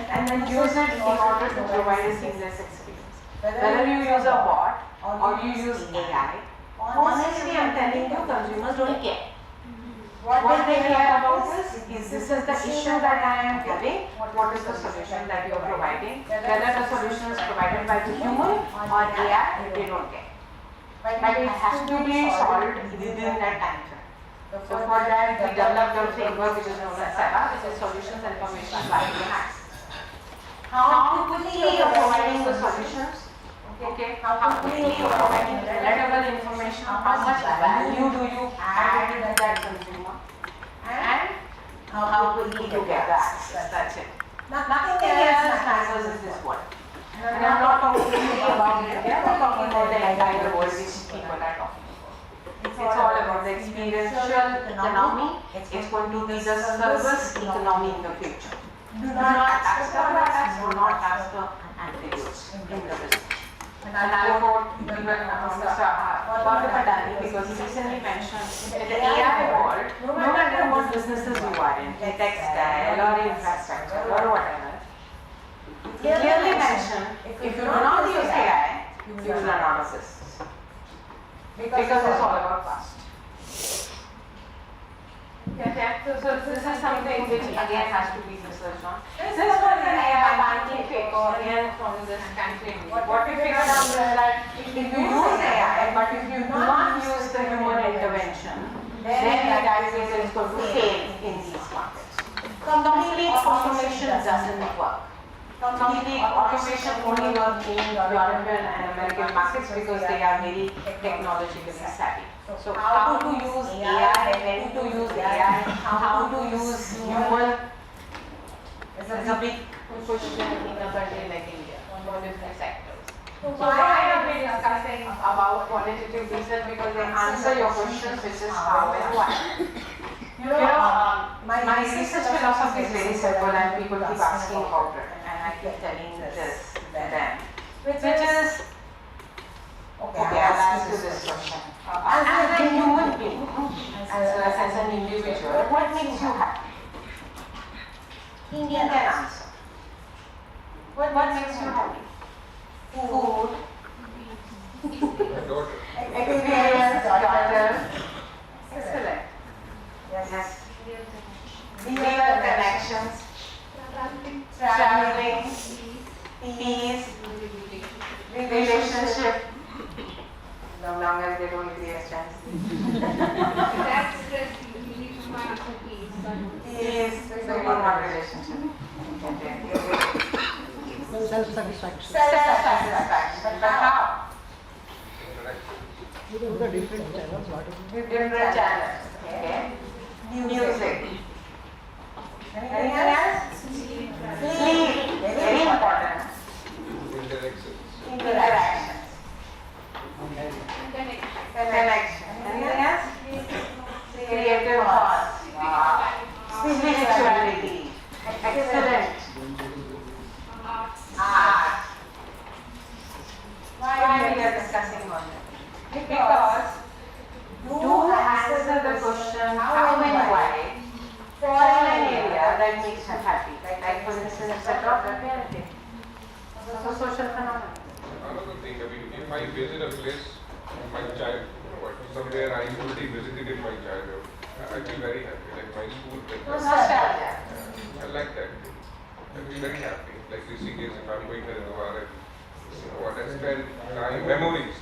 and then use it in order to provide a seamless experience. Whether you use a bot or you use AI, honestly I am telling you, consumers don't care. What they care about is this is the issue that I am having, what is the solution that you are providing, whether the solution is provided by the human or AI, they don't care. But it has to be solved within that time frame. So for that, we developed a framework which is known as SERA, which is Solutions Information Value Access. How quickly you are providing the solutions, okay? How quickly you are providing relatable information, how much value do you add to that consumer, and how quickly you get the access, that's it. Nothing else matters in this world. And I'm not talking about India, I'm talking about the entire world which people are talking about. It's all about the experiential economy. It's going to be the service economy in the future. Do not tax the products, do not tax the attributes in the business. And I quote even Mr. Gaurav Adani, because he recently mentioned that the AI world, no matter what businesses you are in, textile or infrastructure or whatever, he clearly mentioned if you do not use AI, you will run out of business. Because it's all about cost. Okay, so this is something which again has to be researched on. This was an AI banking paper again from this country. What we figured out is that if you use AI, but if you do not use the human intervention, then that is going to fail in these markets. Complete automation doesn't work. Complete automation only works in European and American markets because they are very technologically savvy. So how to use AI, when to use AI, how to use human is a big question in a country like India for different sectors. So why are we discussing about qualitative research? Because they answer your questions, which is how and why. My research philosophy is very simple and people keep asking about it and I keep telling this to them, which is, okay, I'll ask you this question. As a human being, as an individual, what makes you happy? Indian answer. What makes you happy? Food, My daughter. experience, daughter. Excellent. Yes. Real connections, traveling, peace, relationship. No longer they don't create stress. That's stress usually from my peace, but Peace, so you want relationship. Self-satisfaction. Self-satisfaction. But how? You know the different channels, what is it? With different channels. Okay. Music. Anything else? Sleep. Very important. Interactions. Connection. Anything else? Creative thoughts. Spirituality. Excellent. Art. Why we are discussing on that? Because to answer the question how and why for an area that makes you happy. Like for instance, the doctor parenting. So social phenomena. Another thing, I mean, if I visit a place, my child, somewhere I already visited in my childhood, I feel very happy. Like my school, Nostalgia. I like that. I feel very happy. Like this is if I'm going to Haridwar, what I spent time, memories.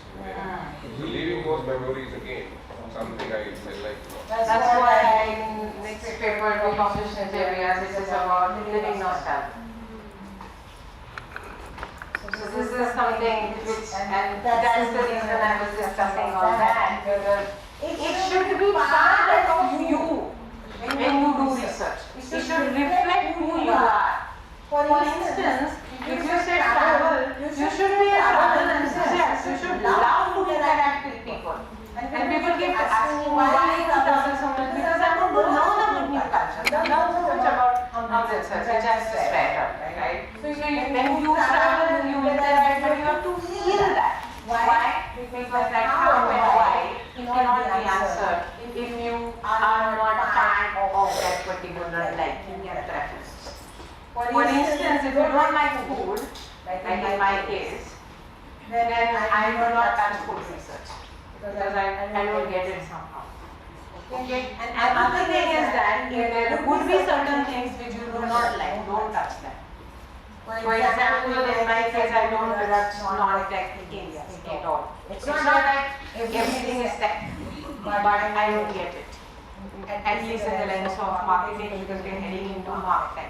So leaving those memories again, something I like. That's why in next paper we published in areas this is about living nostalgia. So this is something which, and that's the reason I was discussing on that, because it should be part of you when you do research. It should reflect who you are. For instance, if you say travel, you should be a travel enthusiast. You should love to interact with people. And people keep asking why you travel so much, because I want to learn about new culture, learn so much about this, which I just read up, right? So when you travel, you interact, but you have to feel that. Why? Because that how and why cannot be answered if you are not part of that particular liking and preference. For instance, if you don't like food, like in my case, then I will not touch food research because I don't get it somehow. Okay? And another thing is that if there would be certain things which you do not like, don't touch them. For example, in my case, I don't touch non-tech things at all. It's not that everything is tech, but I don't get it. At least in the lens of marketing, because we're heading into marketing.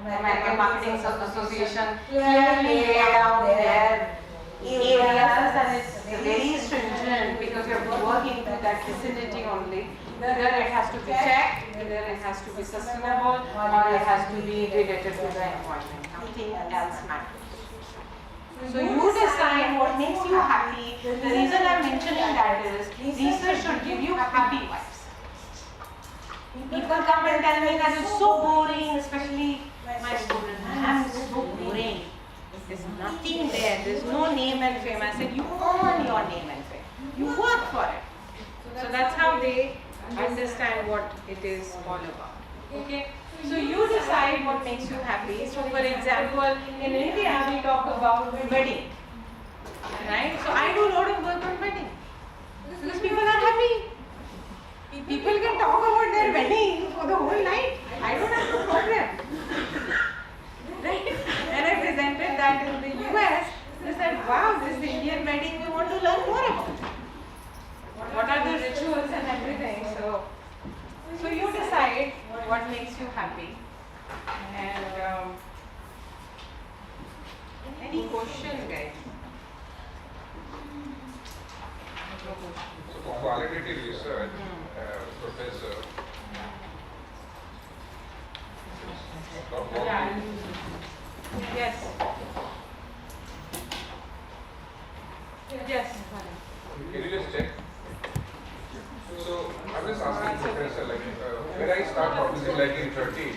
The American Marketing Association clearly laid out their areas, and it's very stringent because you have to work into that vicinity only. Either it has to be tech, either it has to be sustainable, or it has to be related to the environment. Nothing else matters. So you decide what makes you happy. The reason I'm mentioning that is research should give you happy vibes. People come and tell me that it's so boring, especially my students. I'm so boring. There's nothing there. There's no name and fame. I said, you earn your name and fame. You work for it. So that's how they understand what it is all about. Okay? So you decide what makes you happy. So for example, in India we talk about wedding. Right? So I do a lot of work on wedding. Because people are happy. People can talk about their wedding for the whole night. I don't have no problem. Right? When I presented that in the US, they said, wow, this Indian wedding, we want to learn more about it. What are the rituals and everything? So you decide what makes you happy. And any questions, guys? No questions. So for qualitative research, Professor Yeah. Yes. Yes. can you just check? So I'm just asking Professor, like when I start publishing like in 13,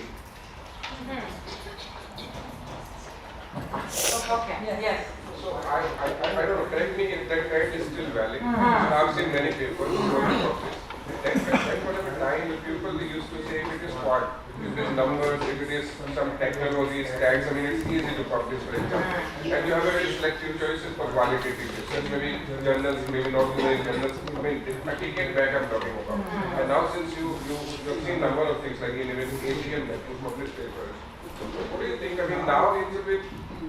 Okay, yes. so I don't know, correct me if that trend is still valid. I've seen many papers who are published. At whatever time the people they used to say if it is quant, if it is numbers, if it is some technology, tags, I mean it's easy to publish for example. And you have a very selective choices for qualitative research, maybe journals, maybe not so many journals. I mean, a decade back I'm talking about. And now since you've seen number of things like even ACMM that you publish papers. So what do you think? I mean now it's a bit,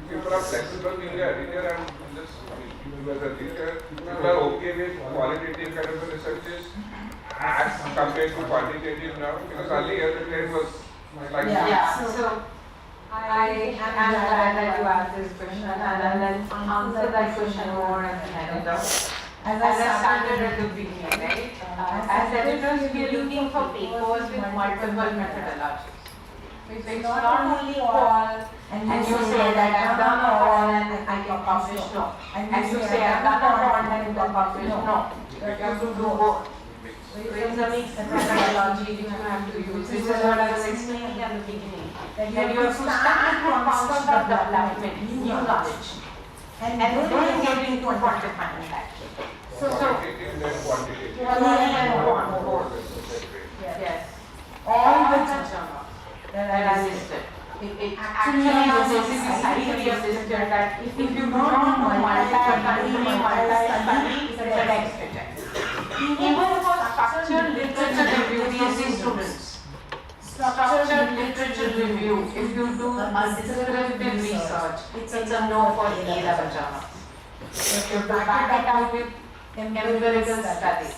people are flexible in their reader and just, I mean, you as a teacher, people are okay with qualitative kind of researches as compared to quantitative now? Because earlier the trend was like So I am glad that you asked this question, and I'll answer that question more at the end. As I started at the beginning, right? As editors, we are looking for papers with multiple methodologies. So it's not only all, and you say that I've done all and I can publish, no. And you say I've done all and I can publish, no. You have to do both. So it's a mixed methodology which you have to use. This is what I was explaining at the beginning. That you have to start from concept development, new knowledge, and then get into quantifying that. So quantitative and quantitative. Yes. All the journals that are listed. It actually is highly assisted that if you don't know multi-country, multi-study, it's a text reject. Even for structured literature review, PhD students, structured literature review, if you do a descriptive research, it's a no for A-level journals. If you back it up with empirical studies.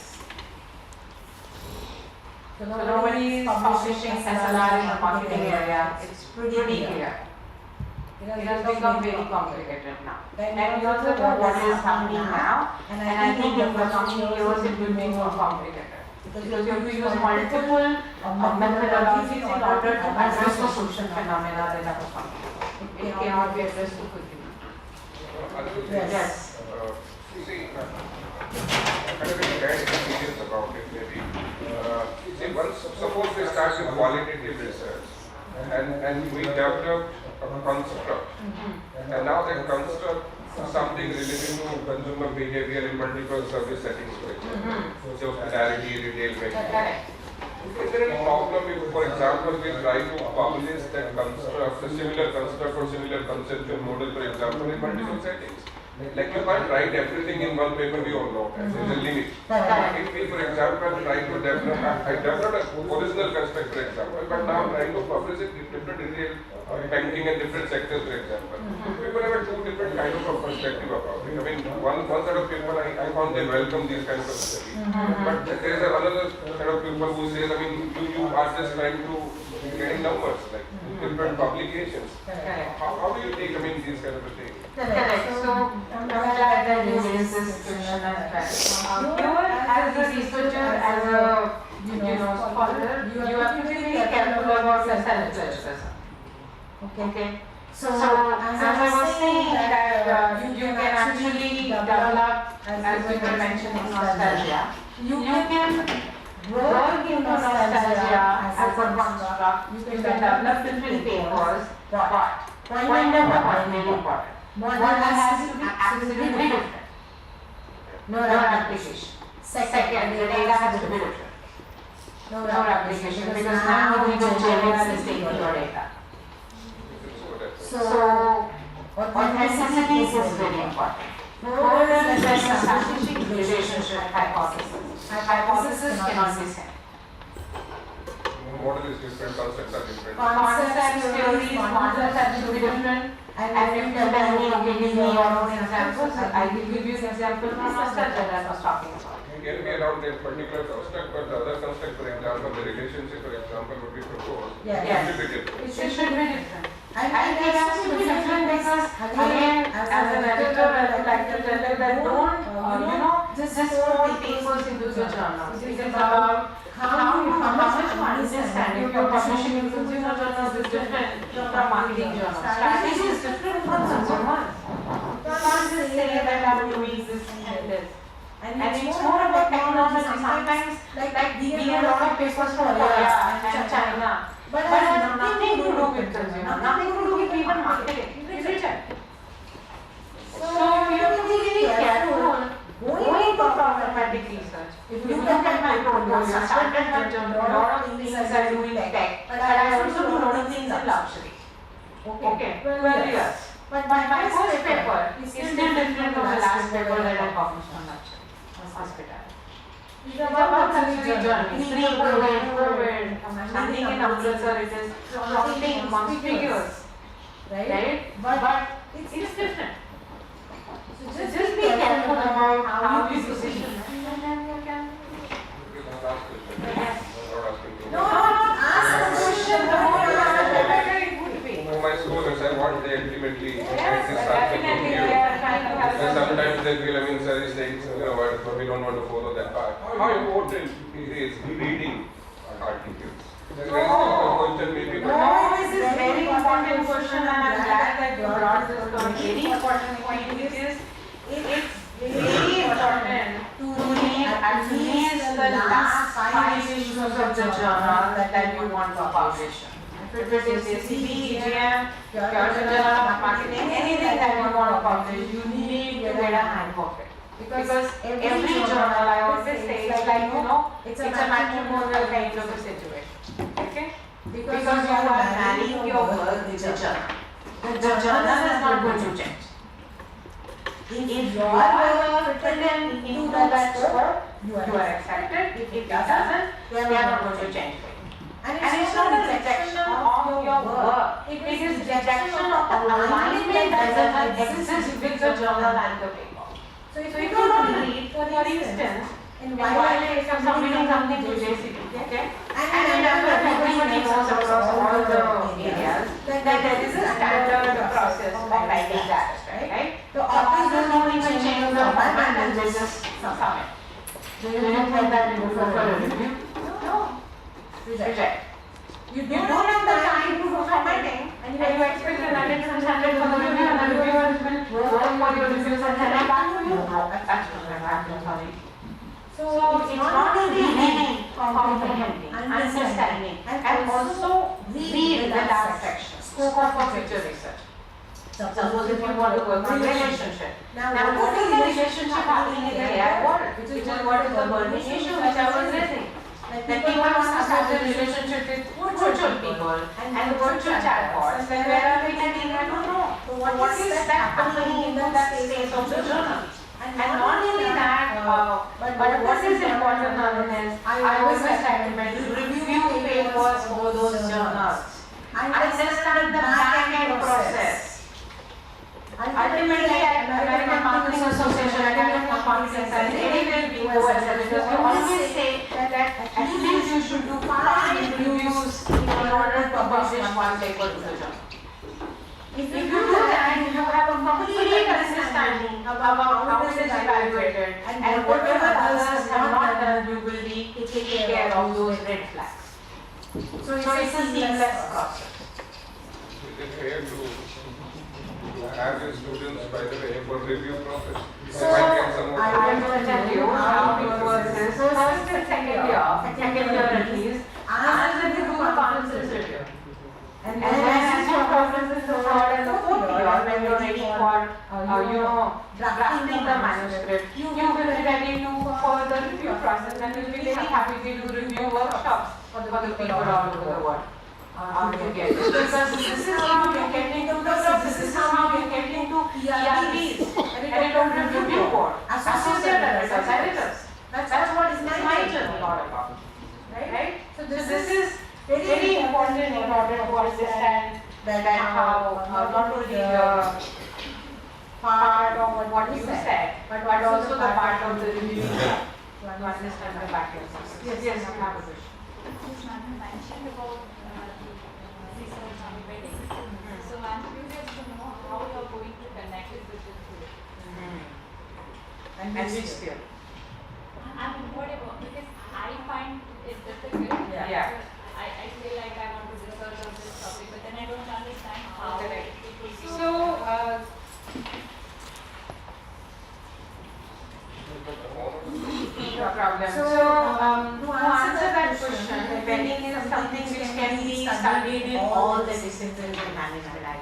So nobody is publishing SLR in the marketing area, it's pretty clear. It has become very complicated now. And you also know what is happening now, and I think in the coming years it will be more complicated. Because you have to use multiple methodologies in order to address the social phenomena that are coming. It cannot be addressed too quickly. Yes. You see, I have a bad experience about it maybe. See, once, suppose we start with qualitative research and we develop a construct, and now that construct is something related to consumer behavior in multiple service settings, for example, hospitality, retail, banking. Is there any problem if, for example, we try to publish that construct, a similar construct or similar conceptual model, for example, in multiple settings? Like you can't write everything in one paper, we all know, there's a limit. If we, for example, try to develop, I developed an original construct, for example, but now I'm trying to publish it in different retail, banking and different sectors, for example. People have two different kind of a perspective about it. I mean, one set of people, I found they welcome these kinds of studies. But there is another set of people who say, I mean, you are just trying to get numbers, like different publications. How do you take, I mean, these kind of things? Correct. So, I'm glad that you raised this question as well. You as a researcher, as a scholar, you have to be very careful about the self-criticism. Okay. So, as I was saying that you can actually develop, as you were mentioning, nostalgia. You can work into nostalgia as a construct. You can develop different papers, but point number very important. One has to be absolutely different. No application. Second, the data has to be different. No application, because now we will generally take your data. So, authenticity is very important. Third is establishing relationship hypothesis. Hypothesis cannot be set. Model is different, concepts are different. Concepts, theories, models have to be different. And if you tell me, okay, give me your own examples, I will give you an example from nostalgia that I was talking about. It can be around that particular construct, but the other construct, for example, the relationship, for example, would be proposed. Yes. It should be different. It should be different. And it has to be different because, again, as an editor, I would like to tell you that don't, just throw papers into the journals. It is about how much you understand. If you're publishing in consumer journals, it's different from marketing journals. Strategy is different from consumers. You can't just say that I will use this and this. And it's more about technology. Sometimes, like we get a lot of papers from Korea and China, but has nothing to do with consumer, nothing to do with even marketing. Is it? So you have to be really careful going into problematic research. If you look at my portfolio, I started my journal, a lot of things I do in tech, but I also do a lot of things in luxury. Okay, 12 years. But my first paper is still different from the last paper that I published on luxury, hospitality. It's about luxury journey, pre-COVID, standing in Amritsar, it is something conspicuous, right? But it's different. So just be careful about how you position it. And then you can. Yes. No, ask a question. The more you ask, the better it would be. For my students, I want they ultimately Yes, get this subject definitely. from you. We are trying to help And them. sometimes they feel, I mean, sir is saying, but we don't want to follow that path. How important is reading articles? There is a question maybe, but No, this is very important question, and I'm glad that you brought this point. Very important point, which is it's very important to read at least the last 5 issues of the journal that you want to publish. If it is ACB, EGM, Puritan Journal of Marketing, anything that you want to publish, you need to get a hang of it. Because every journal, I always say, it's like, it's a matrimonial kind of a situation. Okay? Because you are marrying your work with the journal. The journal is not going to change. If your work fitted into that scope, you are accepted. If it doesn't, they are not going to change it. And it's not a rejection of your work. It is rejection of alignment that doesn't exist with the journal and the paper. So if you don't read, for instance, in violation of submitting something to JCB, okay? And remember, everybody knows across all the areas that there is a standard process of writing that, right? The authors don't even change the format and they just submit. Do you think that you go for a review? No. Reject. You don't have the time to do formatting and you expect an edit to send it for the review and the reviewer will work for your reviews and send it back to you. That's not going to happen, sorry. So it's not only reading, comprehending, understanding, and also read the last section, scope of future research. Suppose if you want to work on relationship. Now what is the relationship happening in the AI world? Which is what is the burning issue which I was raising. That people want to start a relationship with virtual people and the virtual chatbots. And where are we getting? I don't know. So what is that happening in that space of the journal? And not only that, but what is important is I always recommend review papers for those journals. Understand the back-end process. Ultimately, at American Marketing Association, Academy of Marketing Science, anywhere we go as editors, we always say that at least you should do 5 reviews in order to publish one paper to the journal. If you do that, you have a complete understanding about how it is evaluated and whatever others have not done, you will be taking care of those red flags. So it's a seamless process. it is fair to have your students, by the way, for review process. So, I am going to tell you how it works is first and second year at least, ask them to do a conference review. And then as your conference is the third and the fourth year, when you're ready for, drafting the manuscript, you will be ready for the review process and you'll be very happy to do review workshops for the people all over the world. Because this is how you get into the process, this is how you get into ERPs, editor review board, associate editors. That's what is my journey all about. Right? So this is very important in order to understand that how not only the part of what you said, but also the part of the review to understand the backend process. Yes, I have a question. Ms. Madam mentioned about research on weddings. So I'm curious to know how you're going to connect it with the group. And which skill? I mean, whatever, because I find it difficult. Yeah. I feel like I want to research on this topic, but then I don't understand how Correct. it will be. So, did all the disciplines in management IB.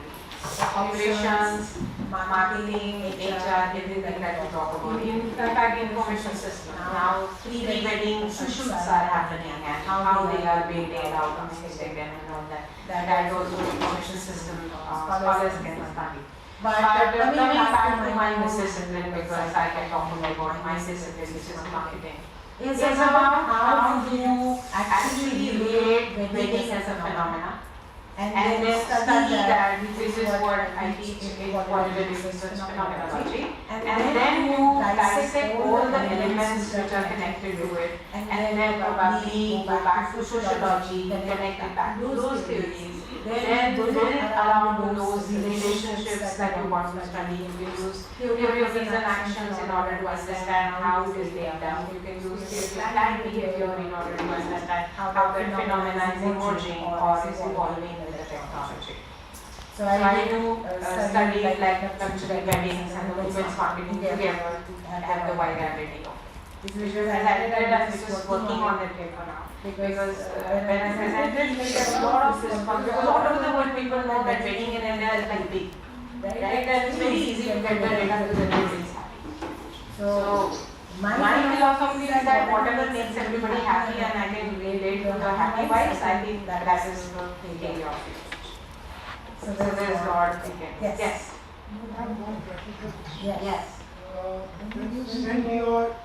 Operations, marketing, HR, everything that we talk about. In fact, information system. Now, pre-wedding shoots are happening and how they are being laid out on Instagram and all that. That also information system scholars can study. But coming back to my discipline, because I can talk about my discipline, which is marketing. It's about how do you actually relate wedding as a phenomena. And then study that, this is what I teach in qualitative research phenomenology. And then you dissect all the elements which are connected to it, and then probably go back to sociology, connect it back to those theories. Then build around those relationships that you want to study. You can use theory of reason actions in order to understand how it is laid down. You can use theory of land behavior in order to understand how that phenomena is emerging or is evolving with the technology. So I do study like cultural weddings and the women's marketing together at the wide radio. This visual as I did, I'm just working on that paper now. Because when I presented, there's a lot of response. Because all over the world, people know that wedding in India is like big. Right? And it's very easy to get the data to the weddings happy. So my philosophy is that whatever makes everybody happy and I can relate to the happy vibes, I think that is the area of it. So there is a lot again. Yes. Yes. When you send your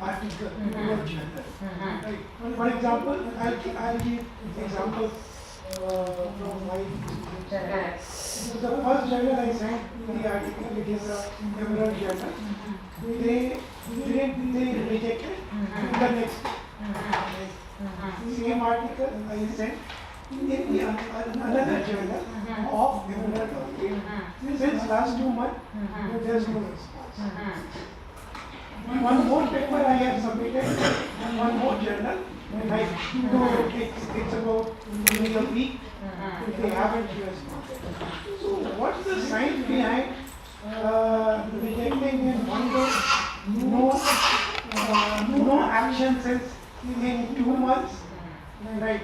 article to your journal, right? For example, I'll give examples from my journal. So the first journal I sent the article, it is a Emerald journal. They rejected the next. Same article I sent in another journal of Emerald only. Since last 2 months, there's no response. One more paper I have submitted, one more journal, and I know it's about maybe a week if they haven't responded. So what's the science behind rejecting in one day, no action since in 2 months, right?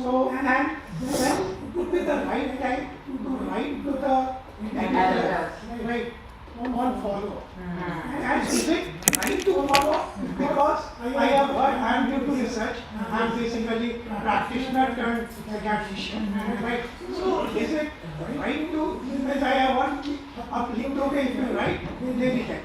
So and then it could be the right time to write to the editor, right? On follow. And is it right to follow? Because I have heard, I am due to research, I am basically a practitioner turned academician, right? So is it right to, because I have one uplift, okay, if you write, they reject.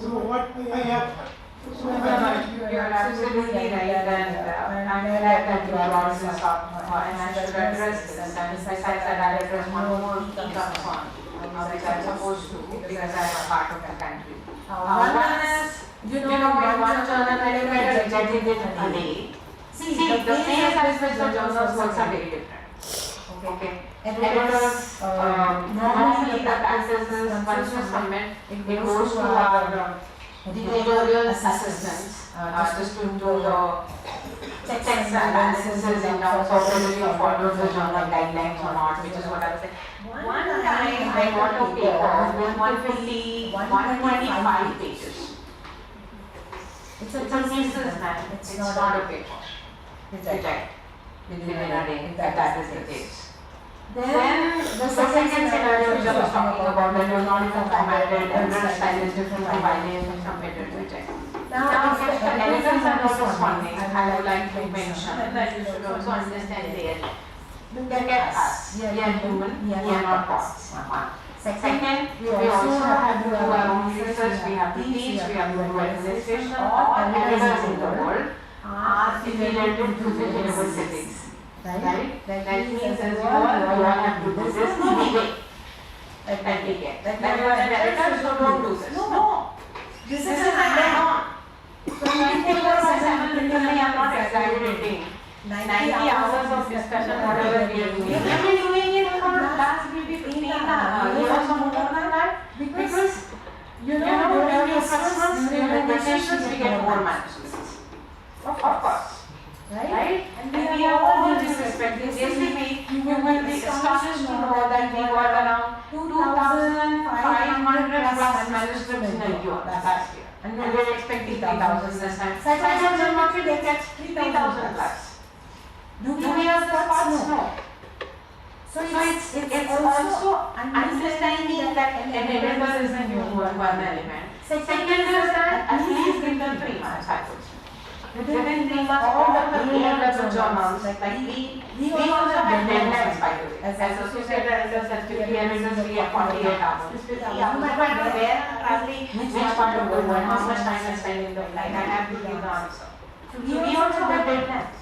So what I have heard. So you are absolutely right, and I'm glad that you brought this up, and I should address this. And besides that, I'll address one more key concern, which I'm supposed to, because I'm a part of the country. One is, when one journal editor rejected it a day. See, the phase aspects of journals works are very different. Okay. Editors, normally the practice is once you submit, it goes to our editorial assistants just to do the text analysis in terms of whether you follow the journal guidelines or not, which is what I was saying. One time I got a paper with 150, 125 pages. It's a thesis, man. It's not a paper. Reject within a day, if that is the case. Then the second scenario which I was talking about, that you're not even formatted and the style is different from bilingual and submitted reject. Now, if the editors are not responding, I would like to mention that you should also understand their look at us. We are human, we are not bots. Second, we also have to do our own research, we have to teach, we have to do administration. All editors in the world are affiliated to the universities. Right? That means as you all have to do this anyway. That we get. That you are an editor, so don't do this. No. This is an add-on. 24/7 literally, I'm not exaggerating. 90 hours of discussion, whatever we are doing. We have been doing it for last maybe 15 years or so more than that. Because, during your Christmas, during vacations, we get more manuscripts. Of course. Right? And we are all disrespecting. Basically, you will be astonished to know that we got around 2,500 plus manuscripts in a year last year. And we are expecting 3,000 this time. Psychology market gets 3,000 plus. Do we have the spots? No. So it's also understanding that an editor is a new one element. Second is that at least give them 3 months cycles. Within 3 months, all of the A-level journals, like we also have deadlines, by the way. As associate editors, as deputy editors, we have 48 hours. You might want to where probably which part of the world, how much time I spend in the line, I have to give the answer. So we also have deadlines.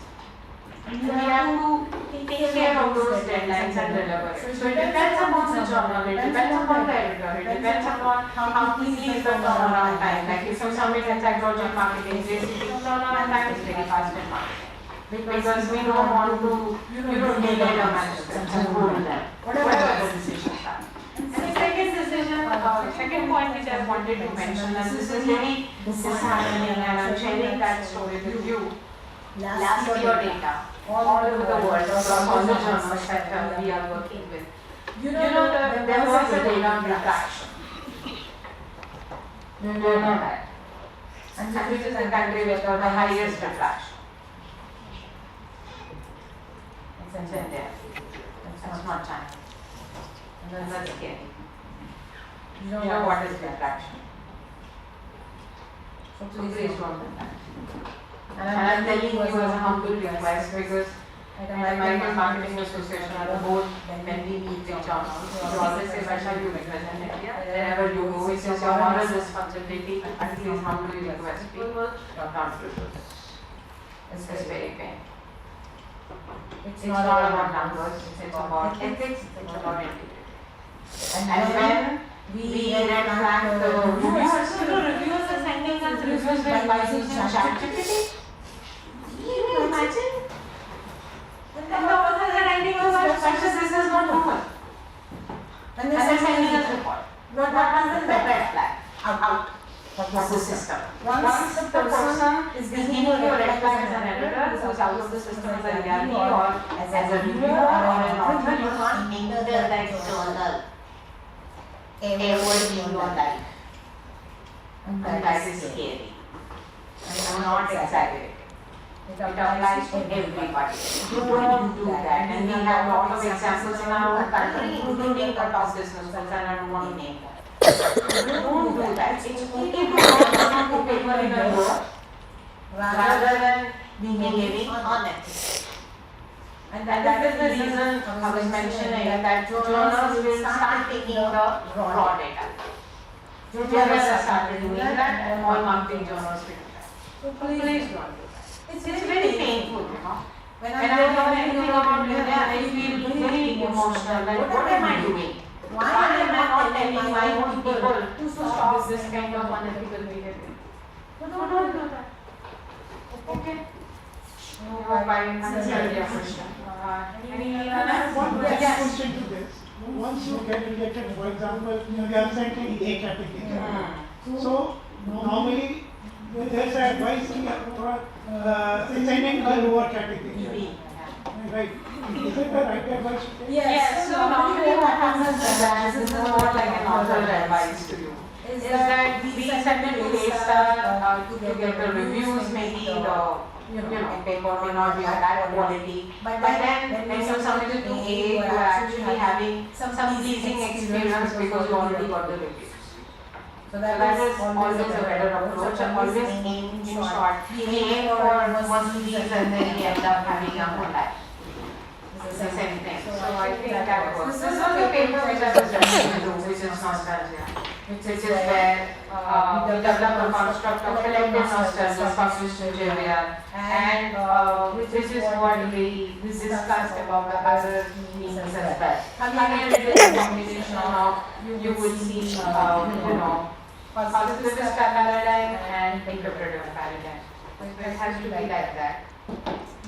We have to take care of those deadlines and deliver it. So it depends upon the journal, it depends upon the editor, it depends upon how quickly is the turnaround time. Like if you submit in psychology and marketing, JCP, turnaround time is very fast in marketing. Because we don't want to, delay the manuscripts and hold them, whatever the decisions are. And the second point which I wanted to mention, and this is happening, and I'm sharing that story with you. Last year data, all over the world, across all the journals that we are working with. There was a data on retraction. You know that. And which is the country which got the highest retraction. It's India. It's not China. And that's scary. You know what is retraction? So please don't do that. And I'm telling you as a humble request because at the American Marketing Association or the board, when we meet the journals, we always say, Varsha, you represent India. Wherever you go, it's your moral responsibility. And please humbly request people not to do this. It's very painful. It's not about numbers, it's about ethics, it's about integrity. And when we red flag the reviewers, reviewers are sending us reviews by using ChatGPT. Can you imagine? And the authors are writing to us, this is not human. And they're sending us report. What happens is the red flag out of the system. Once the person is beginning your red flag as an editor, who's out of the system as a ERP or as a reviewer or an author, you can't enter that journal ever in your life. And that is scary. And I'm not exaggerating. It applies to everybody. You don't do that. And we have a lot of examples in our own country, including the top business schools, and I don't want to name them. Don't do that. It's okay to write on paper in a book rather than behaving unethical. And that is the reason I was mentioning that journals will start taking the raw data. Journals have started doing that, and all marketing journals will do that. So please don't do that. It's very painful, When I hear anything about India, I feel very emotional. Like, what am I doing? Why am I not telling my own people to stop this kind of unethical behavior? So don't do that. Okay. I hope I answered your question. Any other? One question to this. Once you get rejected, for example, you are sent in A category. So normally there's advice sending a lower category. Right. Is it the right advice to take? Yes. So normally what happens is that this is more like an author advice to you. Is that we send it to A-star to get the reviews, maybe the paper may not be of that quality. But then when you submit it to A, you are actually having some pleasing experience because you already got the reviews. So that is always a better approach, and always aim in short. We aim for one these and then we end up having a whole life. It's the same thing. So I think that works. This is the paper which I was referring to, which is nostalgia. Which is where we develop a construct of collective nostalgia published in JVR, and which is what we discussed about the other meanings as well. Again, it is a combination of you will see, positivist paradigm and interpretive paradigm. It has to be like that.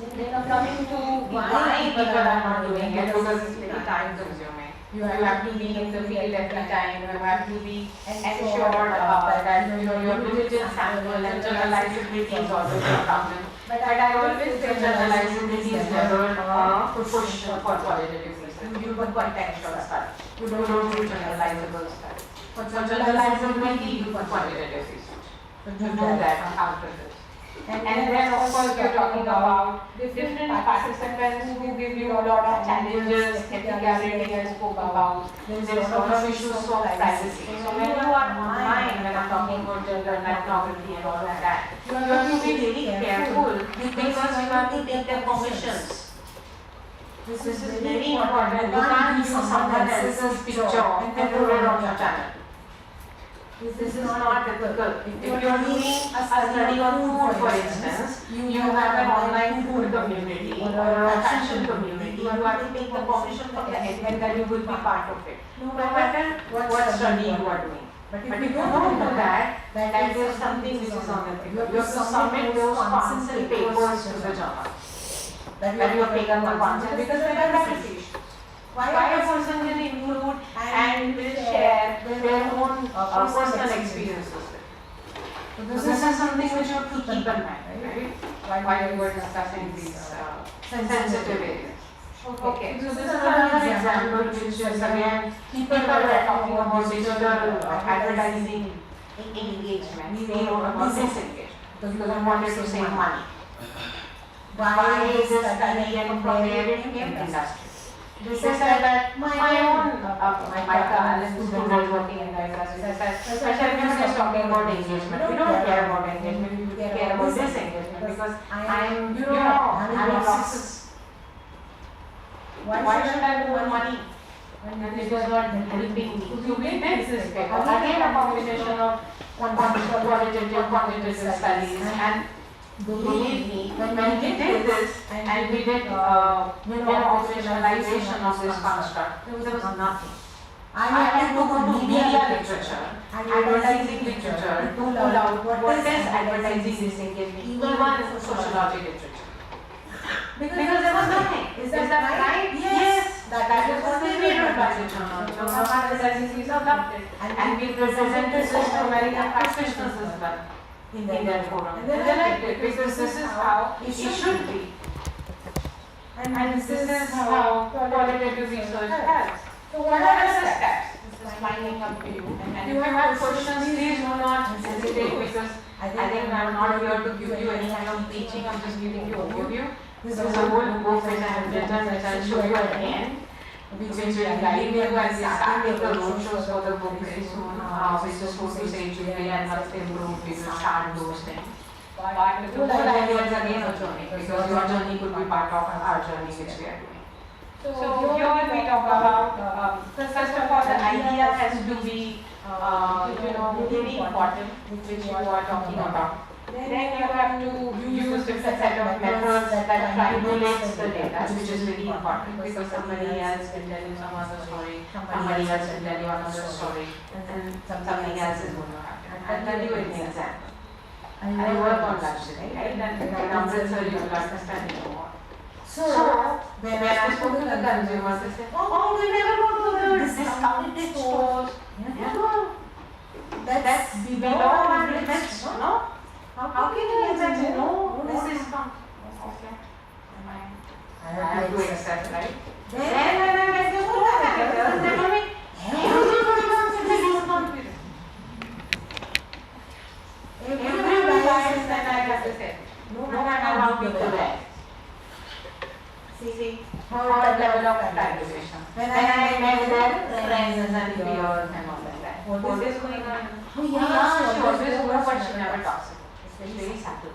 Then coming to why people are not doing it, because it's very time consuming. You have to be in the field every time, you have to be ensured that your diligent sample and generalizability is always a problem. But I always say generalizability is never a push for qualitative research. You do contextual studies. You don't do generalizable studies. For generalizability, you do quantitative research. So do that after this. And then of course we are talking about different participants who give you a lot of challenges, ethicality I spoke about. There is a lot of issues of privacy. So when you are online, when I'm talking about gender and ethnography and all of that, you have to be really careful because you have to take their permissions. This is very important. You can't use someone else's picture and put it on your channel. This is not ethical. If you are doing a study on food, for instance, you have an online food community or a fashion community, you have to take the permission from the admin that you will be part of it, no matter what study you are doing. But if you don't do that, that is something which is unethical. You have to submit those consent papers to the journal that you have taken the consent because they are privacy issues. Why a person can include and will share their own personal experiences with it. So this is something which you have to keep in mind, right? While you are discussing these sensitive areas. Okay, so this is another example which is again, people are talking about digital advertising engagement. We know about this engagement because we wanted to save money. Why is this study and from where it came industry? They said that my own student working in the industry said, especially when it's talking about engagement, we don't care about engagement, we care about this engagement because I'm losses. Why should I owe money when it is not helping me? So we did this paper, again a combination of quantitative studies and believe me, when we did this and we did operationalization of this construct, there was nothing. I had to go to media literature, advertising literature to pull out what is advertising disengagement, even sociology literature. Because there was nothing. Is that right? Yes. That is what we read by the journal. Some advertising is adopted. And we presented this to American practitioners as well in their forum. And they liked it because this is how it should be. And this is how qualitative research has. So what are the steps? This is lining up to you. And if you have questions, please do not hesitate because I think I'm not here to give you any kind of teaching. I'm just giving you an overview. This is a whole book which I have written, which I'll show you at the end, which will guide you as we start the roadshows for the book very soon, which is supposed to say today and what's improved, we will start those things. But the whole idea is again a journey, because your journey could be part of our journey which we are doing. So here we talk about, first of all, the idea has to be, very important, which you are talking about. Then you have to use different set of methods that triangulates the data, which is very important because somebody else will tell you some other story, somebody else will tell you another story, and then something else is going to happen. I'll tell you an example. I work on luxury, right? And in Amritsar you will understand it more. So, when I spoke to the consumers, they said, oh, we never go to the discounted stores. That's below our limits, no? How can you imagine? No, this is not. Okay. I have to accept, right? Then when I went to the managers, they told me, everybody wants to be discounted. Everybody buys, then I have to say, no matter how people buy. See, what level of triangulation. When I met their friends and peers and all like that. What is going on? Yeah, she always knows, but she never talks. It's very subtle.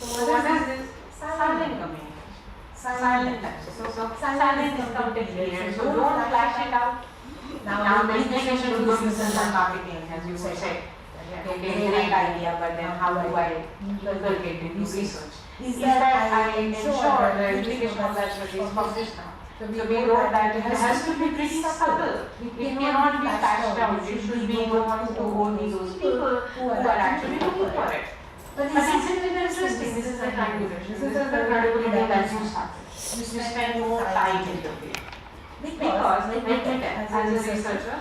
So what is this? Silent communication. Silent touch. So silent discounted period. So don't flash it out. Now the implication to business and marketing, as you say. Okay, great idea, but then how do I inculcate into research? Is that I ensure the implication of that study is published now. So we wrote that it has to be pretty subtle. It cannot be patched out. It should be known to only those people who are actually looking for it. But isn't it interesting? This is the triangulation. This is the credibility that you start. You spend more time in the field. Because, as a researcher,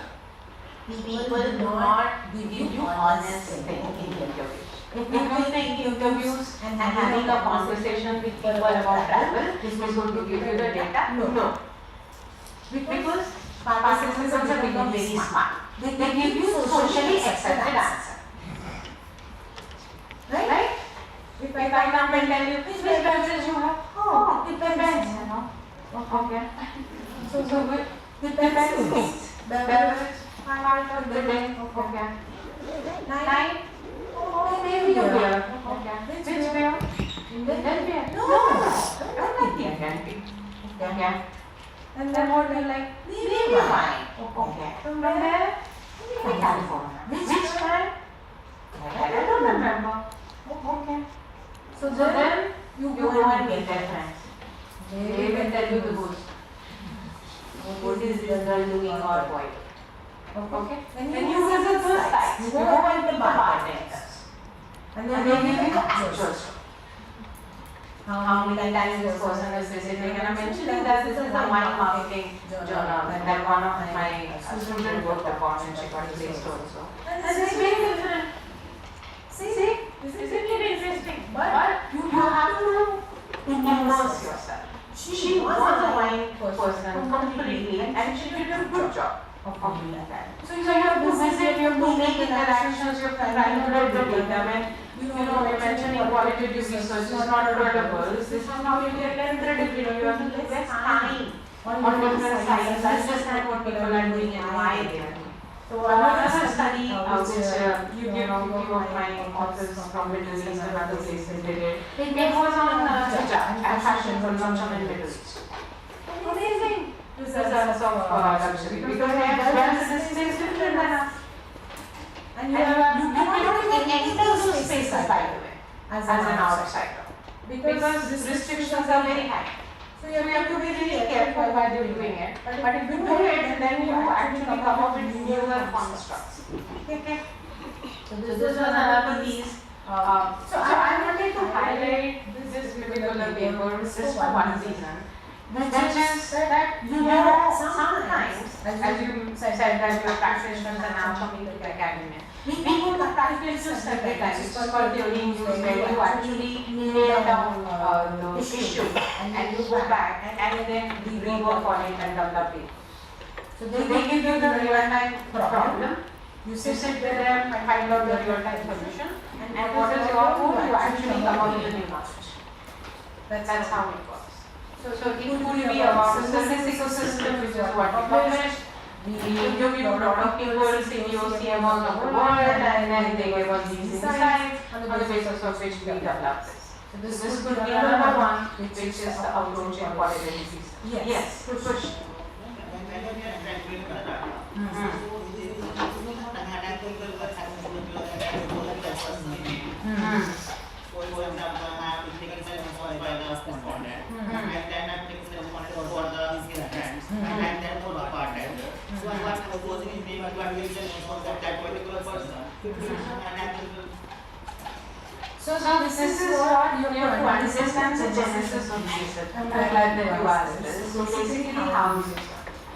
people do not give you honest thing in interviews. If you think interviews and having a conversation with people about travel is going to give you the data, no. Because participants have become very smart. They give you socially accepted answer. right? If I come and tell you which beverage you have, oh, it depends, you know. Okay. So depends. Beverage, part of the day, okay. Night, oh, maybe beer, okay. Which beer? Indian beer? No, I don't like Indian beer. Okay. And then what do you like? Maybe wine. Okay. From there, maybe California. Which kind? I don't remember. Okay. So then you go and meet their friends. They will tell you the goods. What is the girl doing or boy? Okay. When you visit those sites, you go and the bartenders. And then they give you the actual story. How many times this person is visiting, and I'm mentioning that this is the wine marketing journal that one of my students worked upon and she got placed also. And it's very different. See, isn't it interesting? But you have to immerse yourself. She was a wine person completely and she did a good job of doing that. So you have to visit, you have to make interactions, you have to triangulate the data. When we mentioned qualitative research is not credible. This is how you get credibility. You have to invest time on different sites, understand what people are doing and why they are doing. So another study which few of my authors from Middle East and other places did it was on hijab and fashion consumption in Middle East. Amazing results of luxury because they have done this things different than us. And you don't even enter those spaces, by the way, as an outsider because restrictions are very high. So you have to be really careful while you're doing it. But if you do it, then you actually come up with newer constructs. Okay. So this was another piece. So I wanted to highlight this particular paper just for one reason, which is that sometimes, as you said that your practitioners are now coming to the academia, we go to practices every time. It's called theory where you actually nail down the issue and you go back and then rework on it and develop it. So they give you the real-time problem. You sit with them and find out the real-time solution. And what is your goal? You actually come up with a new knowledge. That's how it works. So it could be about the service ecosystem, which is what we publish. We interview a lot of people, CEOs, CMOs of the world, and then they give us these insights on the basis of which we develop this. So this could be another one, which is the approach in qualitative research. Yes, push. For example, I have technical science for the respondent, and then I'm taking the respondent for the students, and then for the partner. So I was proposing in being a condition for that particular person, and So this is what you have to understand the genesis of research. I'm glad that you asked this. So basically how research works.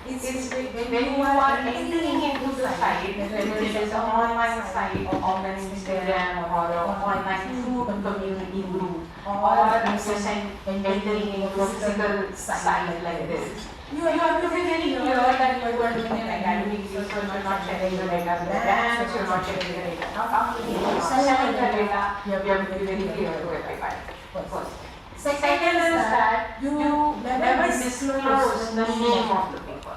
It's when you are entering into the site, whether it is an online site on an Instagram or an online food community group, or just entering into a physical site like this. You have to be very clear that you are doing an academic research, you're not sharing the data with brands, you're not sharing the data with companies, you're not sharing the data, you have to be very clear to everybody. First. Second is that you never disclose the name of the paper.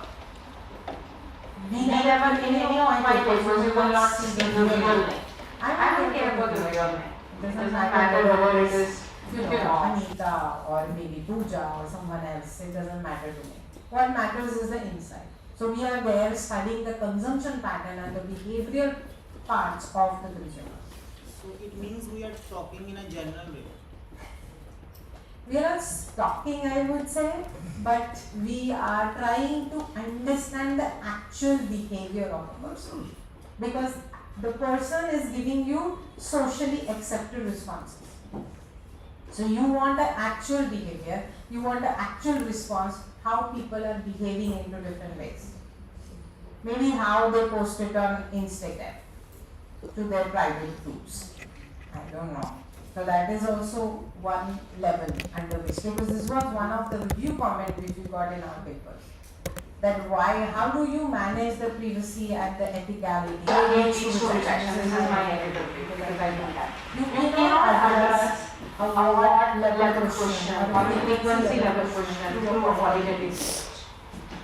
We never, in any of my papers, you will not see the real name. I don't care about the real name. It doesn't matter whether it is Anita or maybe Pooja or someone else. It doesn't matter to me. What matters is the insight. So we are there studying the consumption pattern and the behavioral parts of the consumer. so it means we are talking in a general way. We are talking, I would say, but we are trying to understand the actual behavior of a person. Because the person is giving you socially accepted responses. So you want the actual behavior, you want the actual response, how people are behaving into different ways. Maybe how they post it on Instagram to their private groups. I don't know. So that is also one level under which, because this was one of the review comments which we got in our papers. that why, how do you manage the privacy and the ethicality? Again, leads to rejection. This is my editor because I do that. You You cannot cannot address address a a ward level level question question or or the frequency level question to for a qualitative research.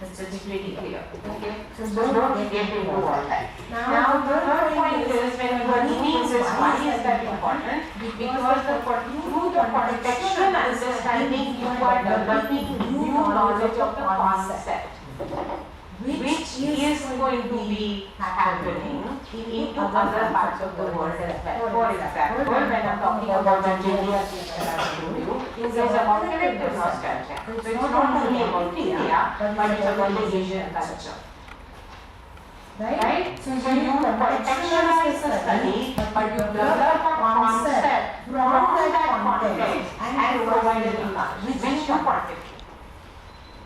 It's pretty clear. Okay? So So don't get into all that. Now the third point is when you are doing this, why is that important? Because through the contextual understanding you are developing new knowledge of the concept, which is going to be happening into other parts of the world as well. For example, when I'm talking about the India that I told you, is about collective nostalgia. So it's not only about India, but it's about the Asian culture. Right? So you contextualize the study, but you develop a concept from that context and provide it in knowledge, which you contribute.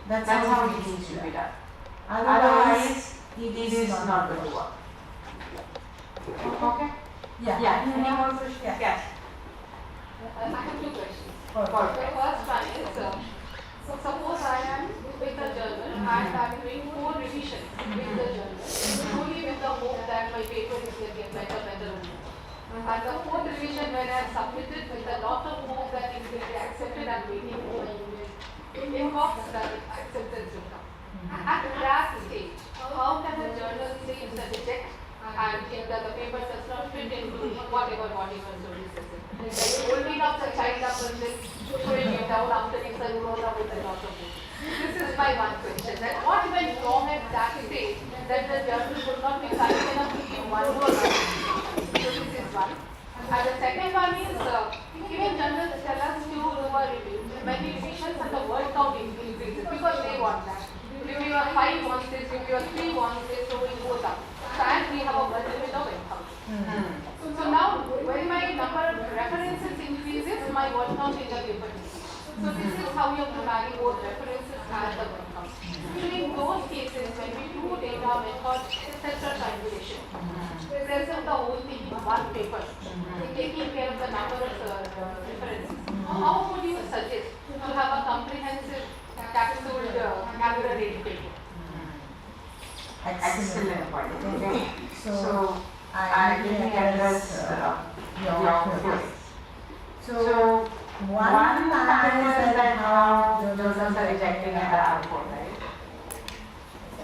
That's That's how how it it needs needs to to be be done. done. Otherwise, It is not going to work. Okay? yeah. Any more questions? Yes. I have two questions. Perfect. The first one is, so suppose I am with the journal and I am doing 4 revisions with the journal, only with the hope that my paper is getting better. And the 4th revision when I have submitted with a lot of hope that it will be accepted and waiting for my email inbox that acceptance will come. At that stage, how can the journal say it's a reject and if the paper does not fit into whatever body control is? Like holding up the child up and then putting it down after it's a roll up with a lot of it. This is my one question. That what went wrong at that stage that the journal would not be kind enough to give one more So this is one. And the second one is, even journals tell us to do a review. Many revisions and the word count increases because they want that. Reviewer 5 wants this, reviewer 3 wants this, so we go down. So and we have a word limit of encounters. So now, when my number of references increases, my word count in the paper decreases. So this is how you have to marry both references and the word count. So in those cases, when we do data method, etc. calculation, present the whole thing in one paper, taking care of the number of references. How would you suggest to have a comprehensive capsuled calendar ready paper? Excellent point. Okay. So, I really address your queries. So, one pattern is that how Journals are rejecting at the output, right?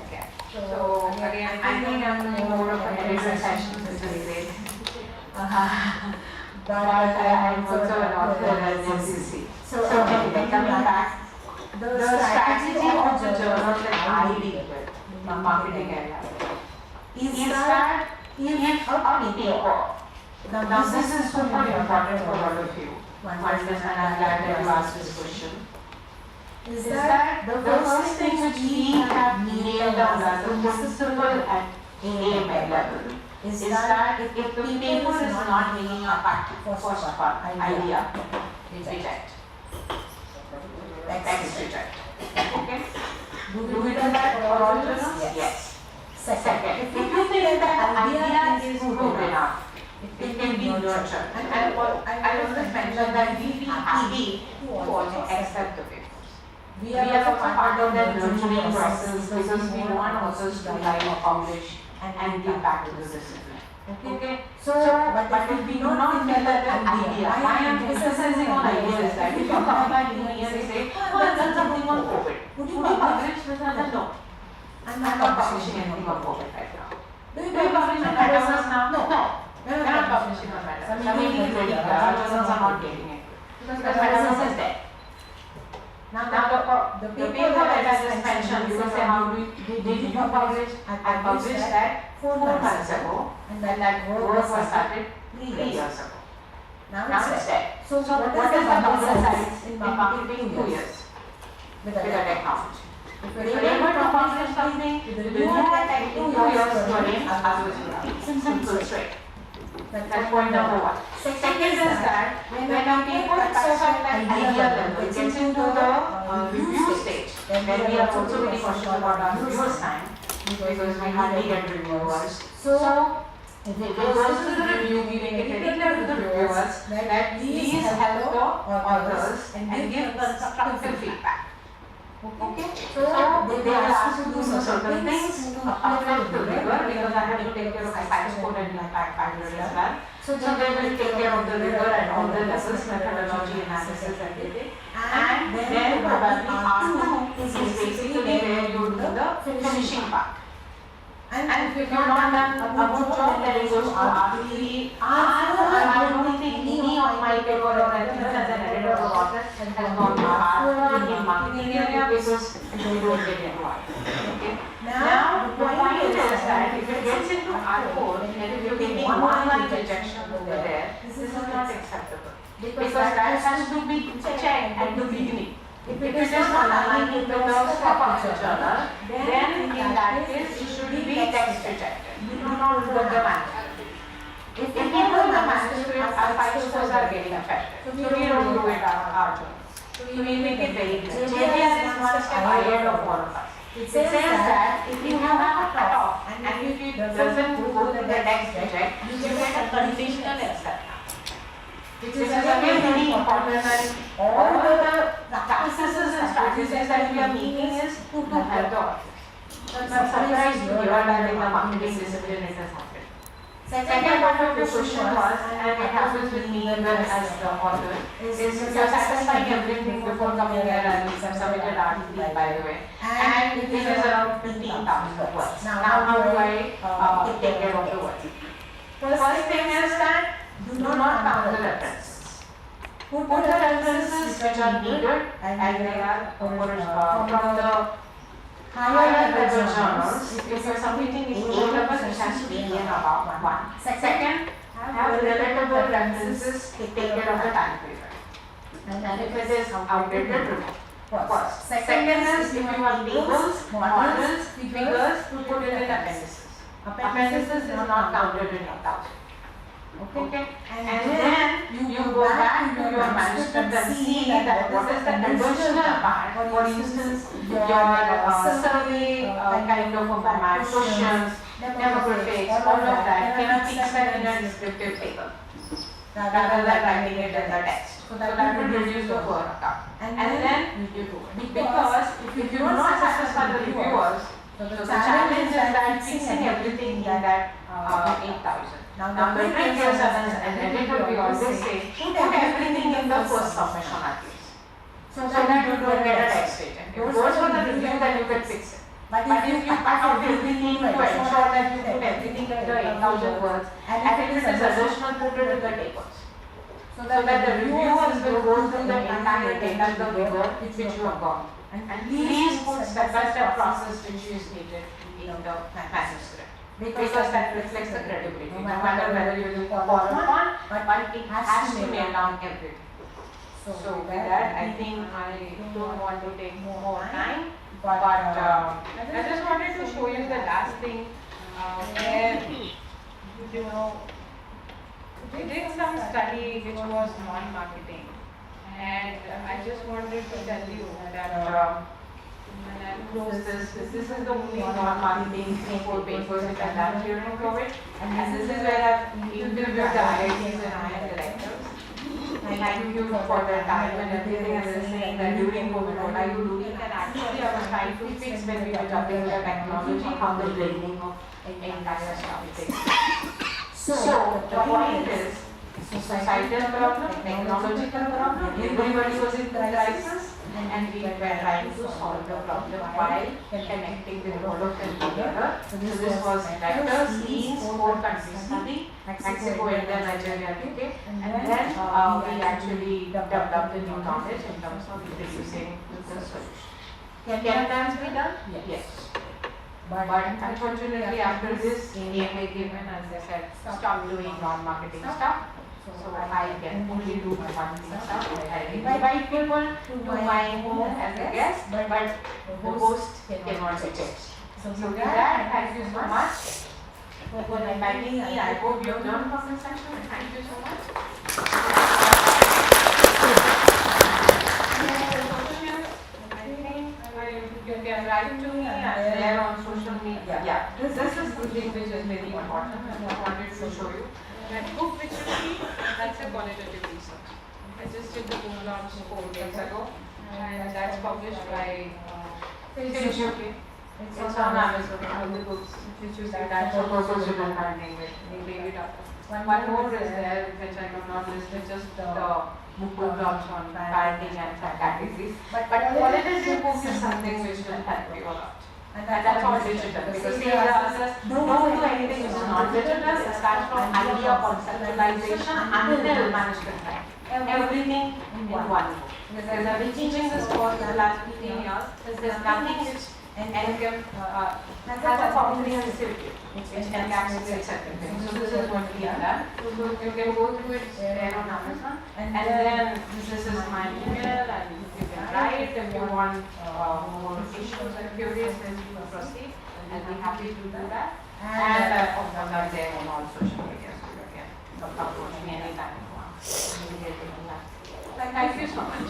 Okay. So again, I think I'm more of a editor session this is but I'm also an author at MCC. So coming back, the strategy of the journal that I deal with in the marketing area is that if a paper, now this is super important for all of you to understand, I'm glad that you asked this question, is that the first thing which we have nailed down as a principle at AML level is that if the paper is not making a first part idea, reject. Text reject. Okay? Do we do that for all journals? Yes. Second, if you think that idea is good enough, it can be nurtured. And I always mentioned that we be happy to also accept the paper. We are also part of that nurturing process because we want authors to like publish and give back to the discipline. Okay? So, but if we do not feel that idea, I am emphasizing on ideas that if you come back to me and say, oh, I've done something on COVID, would you publish this? And no. I'm not publishing anything on COVID right now. Do you publish on metaverse now? No. We're not publishing on metaverse. I mean, it's ready. Our journals are not getting it. Because metaverse is there. Now the paper that I just mentioned, you will say, how did you publish? I published that 4 months ago, and that work was started 3 years ago. Now it's there. So what is the bubble size in marketing 2 years with a technology? If you're able to publish something, the review at 2 years to arrange others will be simple straight. That's point number 1. Second is that when a paper touches at idea level, gets into the review stage, then we are also very conscious about our reviewers' time because we hardly get reviewers. So if it goes to the review, we make it very clear to the reviewers that please help the authors and give constructive feedback. Okay? So they will ask you to do certain things affect the river because I have to take care of my science code and impact factor as well. So they will take care of the river and all the lessons, methodology, analysis, everything. And then probably R2 is basically where you do the finishing part. And if you have not done a good job, then it goes to R3. I don't think any of my paper or anything as an editor or author has gone to R4 in marketing area because you don't get into R. Okay. Now the point is that if it gets into R4 and if you're getting one line rejection over there, this is not acceptable because that has to be checked at the beginning. If it is not aligning with the scope of the journal, then in that case it should be text rejected. You do not do the manuscript. If you do the manuscript, our file scores are getting affected. So we don't do it our journal. So we make it very clear. JDS is one step ahead of all of us. It says that if you have a cutoff and if it doesn't go to the text reject, you get a conditional acceptance. Which is again very important, and all the practices and strategies that we are making is to help the authors. I'm surprised you are having the marketing discipline it has happened. Second part of your question was, and it happens with me as the author, is you're satisfying everything before coming here and submitted article by the way. And it is around 15,000 words. Now how do I take care of the words? First thing is that do not count the references. Put the references which are needed and they are from the higher level journals. If you are submitting in A level, it has to be in about 1. Second, have relatable references to take care of the time period. And if it is outdated, remove. First. Second is if you have tables, models, figures, put it in appendices. Appendices is not counted in 8,000. Okay. And then you go back to your manuscript and see that what is the additional part. For instance, your survey kind of a format, questions, demographics, all of that can be fixed in a descriptive table rather than writing it in the text. So that will reduce the word count. And then you do it. Because if you do not satisfy the reviewers, so the challenge is that fixing everything in that 8,000. Now the trick is, as an editor, we always say, put everything in the first submission at least. So that you don't get a text reject. If it goes for the review, then you can fix it. But if you cut out everything to ensure that you put everything in the 8,000 words, and if it is additional, put it in the tables. So that the reviewers will go through the entire data, the figure which you have got. And please put step-by-step process which is needed in the manuscript. Because that reflects the credibility, no matter whether you do for or fun, but it has to nail down everything. So with that, I think I don't want to take more time, but I just wanted to show you the last thing where, we did some study which was non-marketing, and I just wanted to tell you that and I'll close this is the only non-marketing 4 papers which I've done during COVID, and this is where I've interviewed the IITs and IIM directors. I thank you for their time and everything, and they're saying that during COVID, what are you doing? And actually I was trying to fix when we were jumping the technology, how the blending of entire stuff takes place. So the point is, societal problem, technological problem, everybody was in crisis. And we were trying to solve the problem while connecting the all of them together. So this was vectors, means, 4 country study, Mexico, India, Nigeria, UK, and then we actually developed the new knowledge in terms of introducing the solution. Can that be done? Yes. But unfortunately after this, AMA given, as I said, stop doing non-marketing stuff. So I can only do one thing stuff. I invite people to my home as a guest, but the host cannot be changed. So with that, thank you so much for inviting me. I hope you have learned from this session. Thank you so much. You can write to me and share on social media. Yeah, this is the thing which is very important and I wanted to show you. That book which you see, that's a qualitative research. I just did the book launch 4 days ago, and that's published by It's okay. It's on Amazon, all the books. If you choose that for purpose, you can handling it. Leave it up. One more is there, which I could not list, it's just the book talks on parenting and categories. But what it is, book is something which will help you a lot. And that's all digital. Because see, don't do anything which is not digital. It starts from idea, conceptualization until management time. Everything in one book. Because I've been teaching this course for the last 15 years. There's nothing which has a comprehensive view, which encapsulates everything. So this is what we have done. So you can go through it there on Amazon. And then this is my email, and you can write if you want more issues and queries, then you can proceed. I'll be happy to do that. And of course I'm there on all social media, so you can approach me anytime you want. Thank you so much.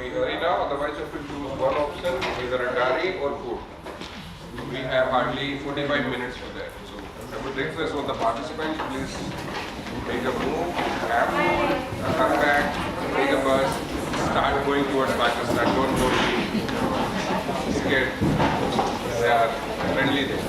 Hurry now, otherwise you have to choose one option, either a diary or code. We have hardly 45 minutes for that. So I would request all the participants, please make a move, come back, take a bus, start going towards Pakistan. Don't go scared. They are friendly there.